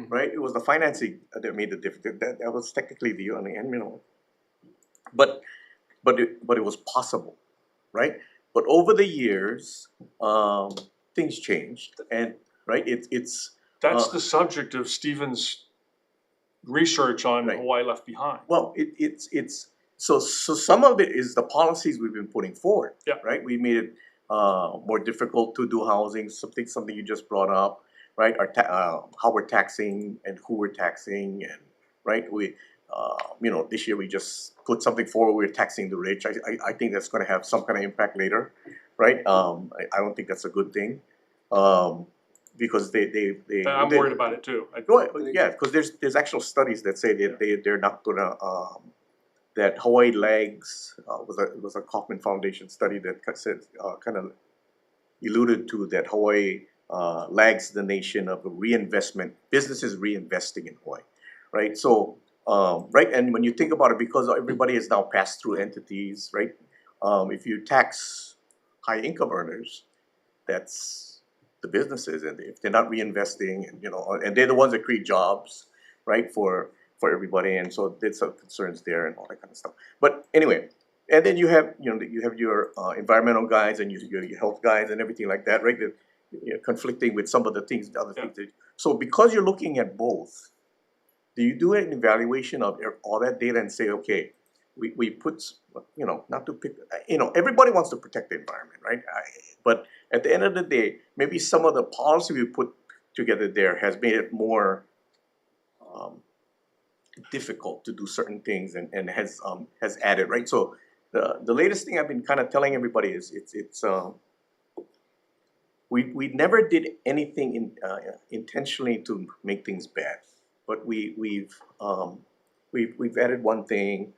Speaker 3: right? It was the financing that made the difference. That was technically the end, but it was possible, right? But over the years, things changed, and right,
Speaker 7: that's the subject of Stephen's research on
Speaker 3: Right.
Speaker 7: Hawaii Left Behind.
Speaker 3: Well, so some of it is the policies we've been putting forward.
Speaker 7: Yeah.
Speaker 3: Right. We made it more difficult to do housing. Something you just brought up. Right. How we're taxing and who we're taxing, and right. This year we just put something forward. We're taxing the rich. I think that's going to have some kind of impact later. Right. I don't think that's a good thing. Because
Speaker 7: I'm worried about it too.
Speaker 3: yeah, because there's actual studies that say that they're not gonna that Hawaii lags was a Kauffman Foundation study that said kind of alluded to that Hawaii lags the nation of reinvestment, businesses reinvesting in Hawaii, right? So right, and when you think about it, because everybody is now pass through entities, right? If you tax high income earners, that's the businesses, and if they're not reinvesting, and they're the ones that create jobs, right, for everybody, and so there's some concerns there and all that kind of stuff. But anyway, and then you have your environmental guys and your health guys and everything like that, right? That conflicting with some of the things, the other things. So because you're looking at both, do you do an evaluation of all that data and say, okay, we put, not to pick, everybody wants to protect the environment, right? But at the end of the day, maybe some of the policy we put together there has made it more difficult to do certain things and has added, right? So the latest thing I've been kind of telling everybody is we never did anything intentionally to make things bad, but we've added one thing.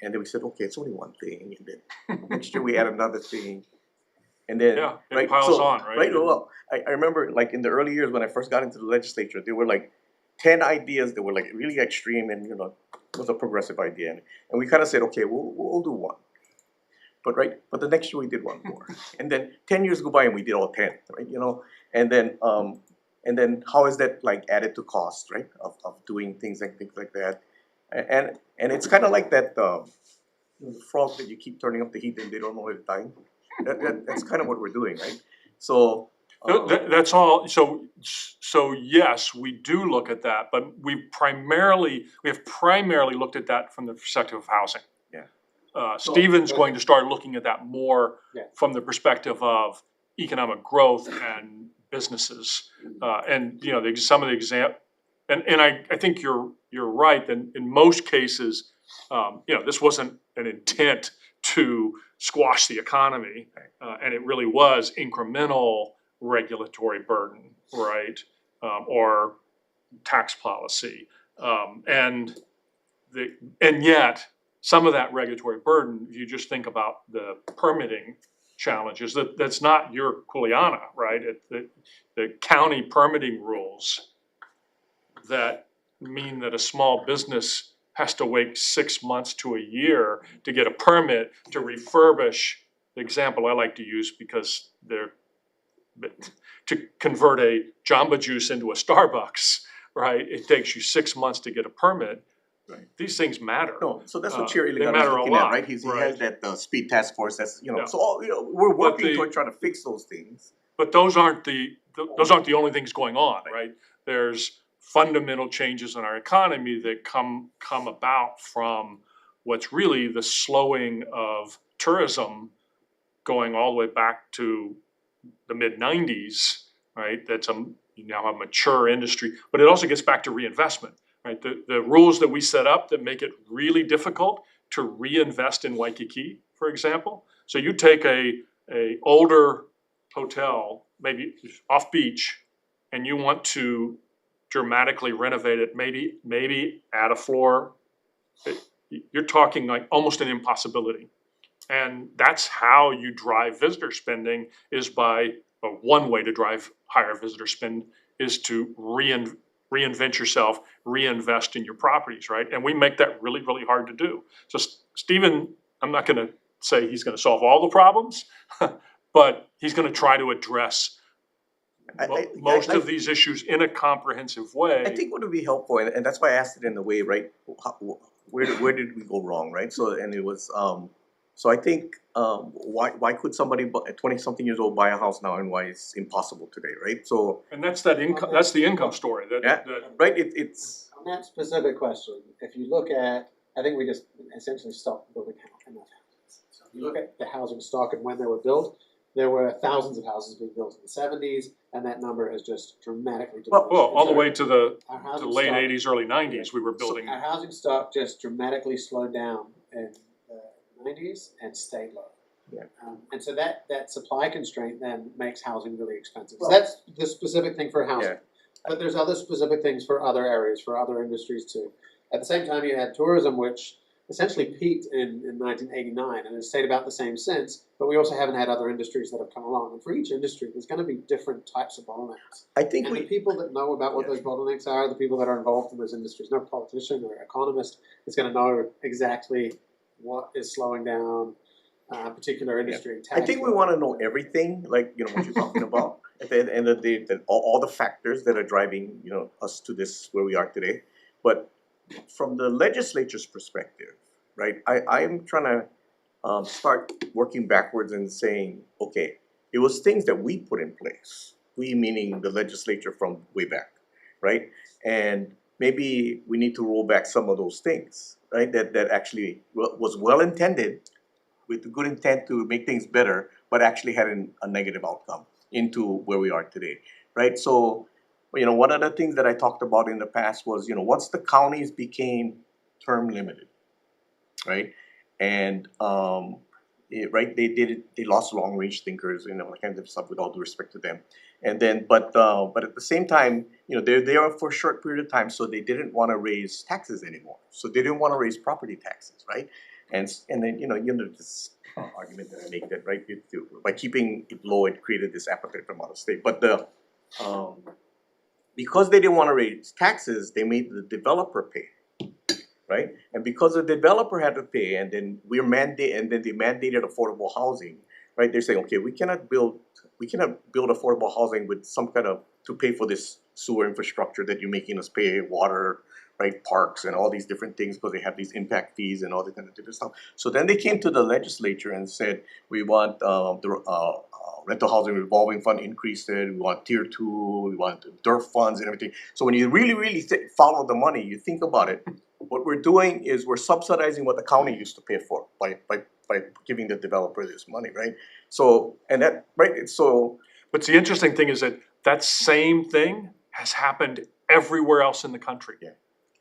Speaker 3: And then we said, okay, it's only one thing, and then next year we add another thing, and then
Speaker 7: It piles on, right?
Speaker 3: Right. Well, I remember like in the early years when I first got into the legislature, there were like 10 ideas that were like really extreme, and it was a progressive idea, and we kind of said, okay, we'll do one, but the next year we did one more, and then 10 years go by and we did all 10, right? And then how is that like added to cost, right? Of doing things like that. And it's kind of like that the frog that you keep turning up the heat and they don't know it's dying. That's kind of what we're doing, right? So
Speaker 7: That's all. So yes, we do look at that, but we have primarily looked at that from the perspective of housing.
Speaker 3: Yeah.
Speaker 7: Stephen's going to start looking at that more
Speaker 10: Yeah.
Speaker 7: from the perspective of economic growth and businesses, and some of the and I think you're right that in most cases, this wasn't an intent to squash the economy, and it really was incremental regulatory burden, right? Or tax policy, and yet some of that regulatory burden, if you just think about the permitting challenges, that's not your Kuleana, right? The county permitting rules that mean that a small business has to wait 6 months to a year to get a permit to refurbish. The example I like to use, because to convert a Jamba Juice into a Starbucks, right? It takes you 6 months to get a permit.
Speaker 3: Right.
Speaker 7: These things matter.
Speaker 3: No, so that's what Chair
Speaker 7: They
Speaker 3: Iligan is
Speaker 7: matter a
Speaker 3: looking at,
Speaker 7: lot,
Speaker 3: right? He has
Speaker 7: right.
Speaker 3: that speed task force, that's,
Speaker 7: Yeah.
Speaker 3: so all, we're working
Speaker 7: the-
Speaker 3: toward trying to fix those things.
Speaker 7: But those aren't the only things going on, right? There's fundamental changes in our economy that come about from what's really the slowing of tourism going all the way back to the mid-90s, right? That's you now have a mature industry, but it also gets back to reinvestment, right? The rules that we set up that make it really difficult to reinvest in Waikiki, for example. So you take a older hotel, maybe off beach, and you want to dramatically renovate it, maybe add a floor, you're talking like almost an impossibility. And that's how you drive visitor spending, is by one way to drive higher visitor spend is to reinvent yourself, reinvest in your properties, right? And we make that really, really hard to do. So Stephen, I'm not gonna say he's gonna solve all the problems, but he's gonna try to address most of these issues in a comprehensive way.
Speaker 3: I think what would be helpful, and that's why I asked it in the way, right? Where did we go wrong, right? So, and it was, so I think, why could somebody at 20-something years old buy a house now, and why it's impossible today, right? So.
Speaker 7: And that's the income story.
Speaker 3: Right, it's.
Speaker 10: On that specific question, if you look at, I think we just essentially stopped building enough houses. So if you look at the housing stock and when they were built, there were thousands of houses being built in the 70s, and that number has just dramatically diminished.
Speaker 7: Well, all the way to the late
Speaker 10: stock,
Speaker 7: 80s, early 90s, we were building.
Speaker 10: So our housing stock just dramatically slowed down in the 90s and stayed low.
Speaker 3: Yeah.
Speaker 10: And so that supply constraint then makes housing really expensive. So that's the specific thing for housing.
Speaker 3: Yeah.
Speaker 10: But there's other specific things for other areas, for other industries too. At the same time, you had tourism, which essentially peaked in 1989 and has stayed about the same since, but we also haven't had other industries that have come along. And for each industry, there's going to be different types of bottlenecks.
Speaker 3: I think
Speaker 10: and the people that know about what those bottlenecks are, the people that are involved in those industries, no politician or economist is going to know exactly what is slowing down a particular industry.
Speaker 3: I think we want to know everything, like, what you're talking about. At the end of the day, all the factors that are driving, us to this, where we are today. But from the legislature's perspective, right, I am trying to start working backwards and saying, okay, it was things that we put in place. We meaning the legislature from way back, right? And maybe we need to roll back some of those things, right? That actually was well intended, with the good intent to make things better, but actually had a negative outcome into where we are today, right? So, one of the things that I talked about in the past was, once the counties became term limited, right? And they lost long range thinkers, all kinds of stuff, with all due respect to them. And then, but at the same time, they're there for a short period of time, so they didn't want to raise taxes anymore. So they didn't want to raise property taxes, right? And then this argument that I make, that right, by keeping it low, it created this appetite from out of state. But because they didn't want to raise taxes, they made the developer pay, right? And because the developer had to pay, and then they mandated affordable housing, right? They're saying, okay, we cannot build affordable housing with some kind of, to pay for this sewer infrastructure that you're making us pay, water, right, parks and all these different things, because they have these impact fees and all that kind of different stuff. So then they came to the legislature and said, we want the rental housing revolving fund increased, we want tier 2, we want DERF funds and everything. So when you really follow the money, you think about it, what we're doing is we're subsidizing what the county used to pay for by giving the developer this money, right? So, and that, right, so.
Speaker 7: But the interesting thing is that same thing has happened everywhere else in the country.
Speaker 3: Yeah.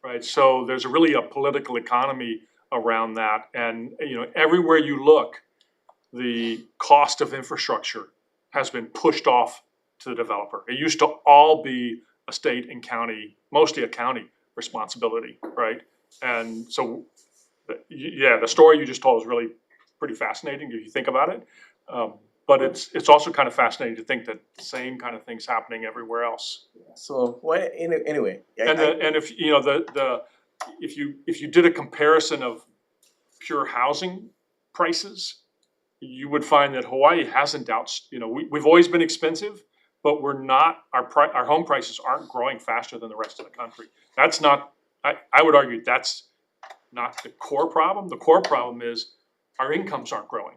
Speaker 7: Right, so there's really a political economy around that, and everywhere you look, the cost of infrastructure has been pushed off to the developer. It used to all be a state and county, mostly a county responsibility, right? And so, yeah, the story you just told is really pretty fascinating if you think about it. But it's also kind of fascinating to think that the same kind of thing's happening everywhere else.
Speaker 3: So, well, anyway,
Speaker 7: And if you know if you did a comparison of pure housing prices, you would find that Hawaii hasn't we've always been expensive, but we're not, our home prices aren't growing faster than the rest of the country. That's not, I would argue that's not the core problem. The core problem is our incomes aren't growing.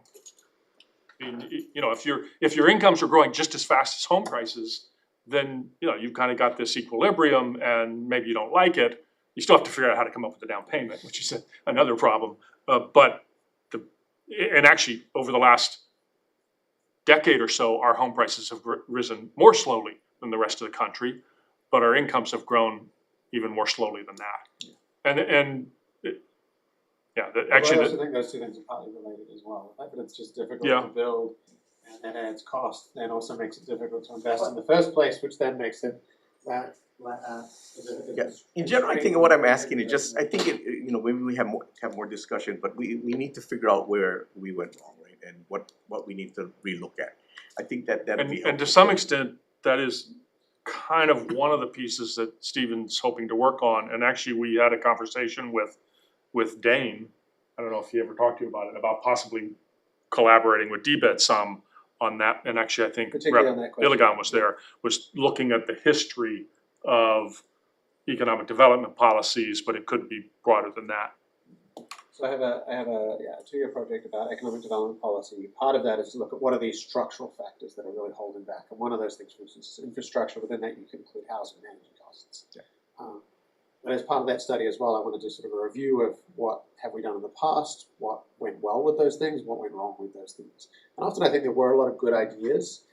Speaker 7: I mean, if your incomes are growing just as fast as home prices, then, you've kind of got this equilibrium and maybe you don't like it. You still have to figure out how to come up with a down payment, which is another problem. And actually, over the last decade or so, our home prices have risen more slowly than the rest of the country, but our incomes have grown even more slowly than that.
Speaker 10: I also think those two things are partly related as well. The fact that it's just difficult
Speaker 7: Yeah.
Speaker 10: to build and that adds cost, then also makes it difficult to invest in the first place, which then makes it
Speaker 3: Yeah, in general, I think what I'm asking is just, I think maybe we have more discussion, but we need to figure out where we went wrong, right? And what we need to relook at. I think that'd be helpful.
Speaker 7: And to some extent, that is kind of one of the pieces that Stephen's hoping to work on. And actually, we had a conversation with Dane. I don't know if he ever talked to you about it, about possibly collaborating with DBED some on that. And actually, I think
Speaker 10: particularly on that question.
Speaker 7: Illigan was looking at the history of economic development policies, but it could be broader than that.
Speaker 10: So I have a 2-year project about economic development policy. Part of that is to look at what are these structural factors that are really holding back. And one of those things, for instance, is infrastructure. Within that, you can include housing and energy costs.
Speaker 3: Yeah.
Speaker 10: But as part of that study as well, I want to do sort of a review of what have we done in the past, what went well with those things, what went wrong with those things. And often I think there were a lot of good ideas,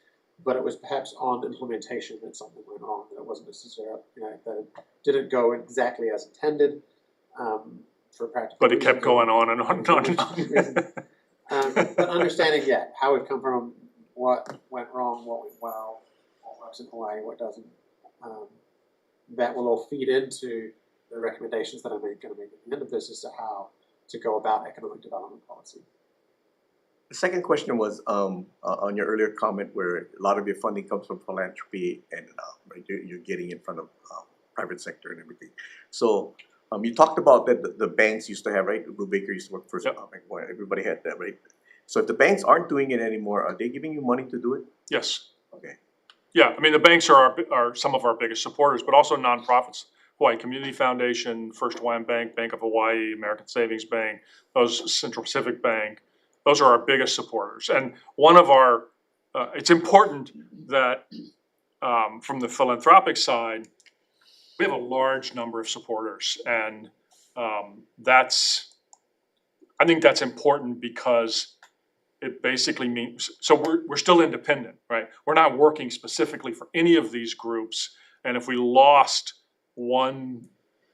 Speaker 10: but it was perhaps on implementation that something went wrong, that it wasn't necessarily, that it didn't go exactly as intended. For practical
Speaker 7: But it
Speaker 10: reasons,
Speaker 7: kept going on and on and on and on.
Speaker 10: but understanding, how we've come from, what went wrong, what went well, what works in Hawaii, what doesn't, that will all feed into the recommendations that I'm going to make at the end of this as to how to go about economic development policy.
Speaker 3: The second question was on your earlier comment where a lot of your funding comes from philanthropy and right, you're getting in front of private sector and everything. So you talked about that the banks used to have, right? Brubaker used to work for Bank One. Everybody had that, right? So if the banks aren't doing it anymore, are they giving you money to do it?
Speaker 7: Yes.
Speaker 3: Okay.
Speaker 7: Yeah, I mean, the banks are some of our biggest supporters, but also nonprofits. Hawaii Community Foundation, First Hawaiian Bank, Bank of Hawaii, American Savings Bank, those Central Pacific Bank, those are our biggest supporters. And one of our, it's important that from the philanthropic side, we have a large number of supporters. And I think that's important because it basically means, so we're still independent, right? We're not working specifically for any of these groups. And if we lost one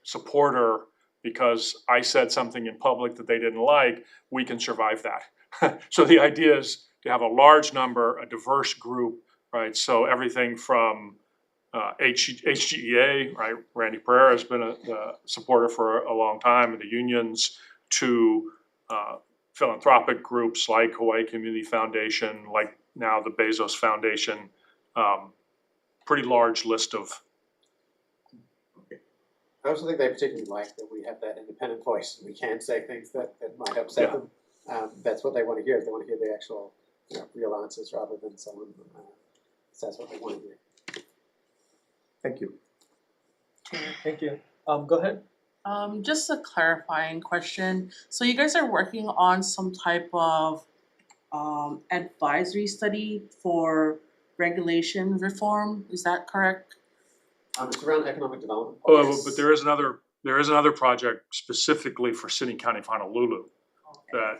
Speaker 7: supporter because I said something in public that they didn't like, we can survive that. So the idea is to have a large number, a diverse group, right? So everything from HGEA, right? Randy Pereira has been a supporter for a long time, and the unions, to philanthropic groups like Hawaii Community Foundation, like now the Bezos Foundation, pretty large list of.
Speaker 10: I also think they particularly like that we have that independent voice. We can say things that might upset them. That's what they want to hear. They want to hear the actual, real answers rather than someone says what they want to hear.
Speaker 3: Thank you.
Speaker 1: Thank you. Go ahead.
Speaker 2: Just a clarifying question. So you guys are working on some type of advisory study for regulation reform, is that correct?
Speaker 10: It's around economic development.
Speaker 7: Oh, but there is another project specifically for City and County of Honolulu.
Speaker 2: Okay.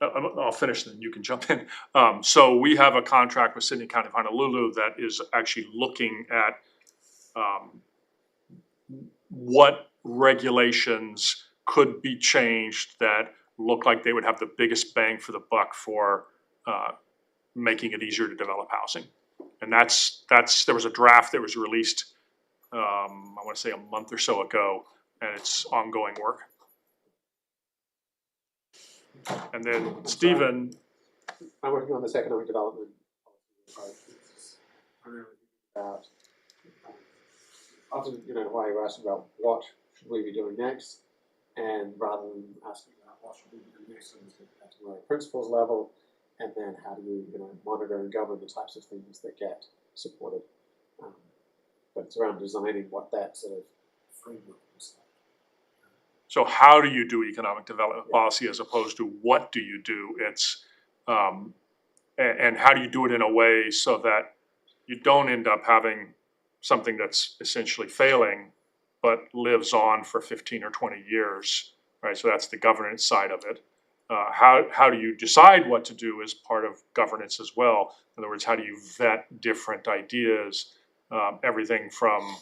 Speaker 7: I'll finish then you can jump in. So we have a contract with City and County of Honolulu that is actually looking at what regulations could be changed that looked like they would have the biggest bang for the buck for making it easier to develop housing. And there was a draft that was released, I want to say a month or so ago, and it's ongoing work. And then Stephen,
Speaker 10: I'm working on this economic development policy. I'm really thinking about often, why you ask about what should we be doing next, and rather than asking about what should we be doing next, let's get back to more principles level, and then how do you, monitor and govern the types of things that get supported. But it's around designing what that sort of framework is like.
Speaker 7: so how do you do economic development policy as opposed to what do you do? It's and how do you do it in a way so that you don't end up having something that's essentially failing but lives on for 15 or 20 years, right? So that's the governance side of it. How do you decide what to do as part of governance as well? In other words, how do you vet different ideas, everything from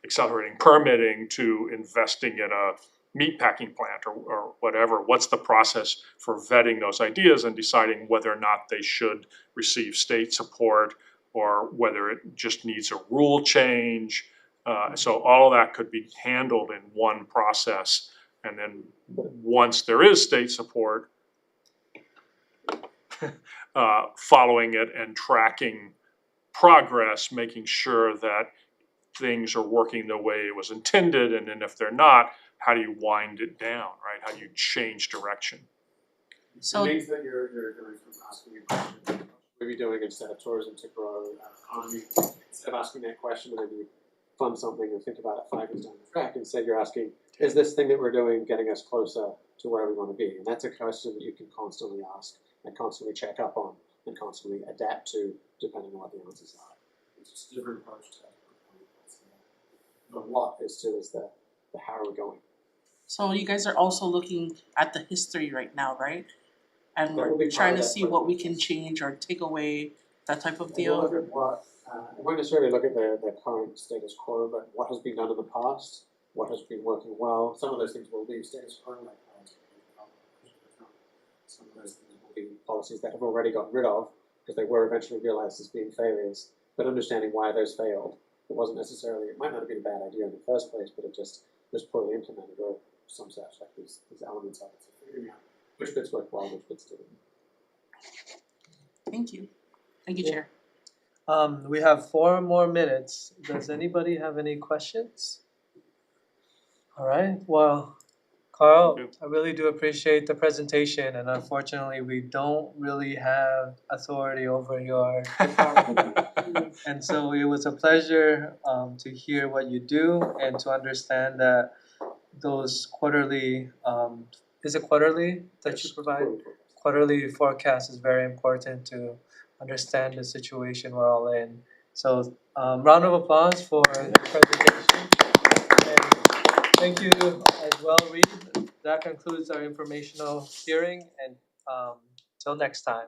Speaker 7: accelerating permitting to investing in a meatpacking plant or whatever? What's the process for vetting those ideas and deciding whether or not they should receive state support or whether it just needs a rule change? So all of that could be handled in one process. And then once there is state support, following it and tracking progress, making sure that things are working the way it was intended, and then if they're not, how do you wind it down, right? How do you change direction?
Speaker 2: So-
Speaker 10: It means that you're going from asking a question, what should we be doing instead of tourism to grow our economy, instead of asking that question and then you fund something and think about it 5 years down the track, instead you're asking, is this thing that we're doing getting us closer to where we want to be? And that's a question that you can constantly ask and constantly check up on and constantly adapt to depending on what the answers are. It's just a different approach to the what is the how are we going.
Speaker 2: So you guys are also looking at the history right now, right? And
Speaker 10: That will
Speaker 2: we're
Speaker 10: be part
Speaker 2: trying
Speaker 10: of
Speaker 2: to
Speaker 10: that
Speaker 2: see what we
Speaker 10: process.
Speaker 2: can change or take away, that type of
Speaker 10: We'll
Speaker 2: deal.
Speaker 10: look at what, I won't necessarily look at the current status quo, but what has been done in the past, what has been working well. Some of those things will be status quo, like some of those things will be policies that have already gotten rid of because they were eventually realized as being failures, but understanding why those failed. It wasn't necessarily, it might not have been a bad idea in the first place, but it just was poorly implemented or some such, like these elements of it. So figuring out which bits work well, which bits didn't.
Speaker 2: Thank you. Thank you,
Speaker 10: Yeah.
Speaker 2: Chair.
Speaker 1: We have 4 more minutes. Does anybody have any questions? All right, well, Carl, I really do appreciate the presentation, and unfortunately, we don't really have authority over your department. And so it was a pleasure to hear what you do and to understand that those quarterly, is it quarterly that you provide? Quarterly forecast is very important to understand the situation we're all in. So round of applause for the presentation. And thank you as well, Reed. That concludes our informational hearing, and till next time.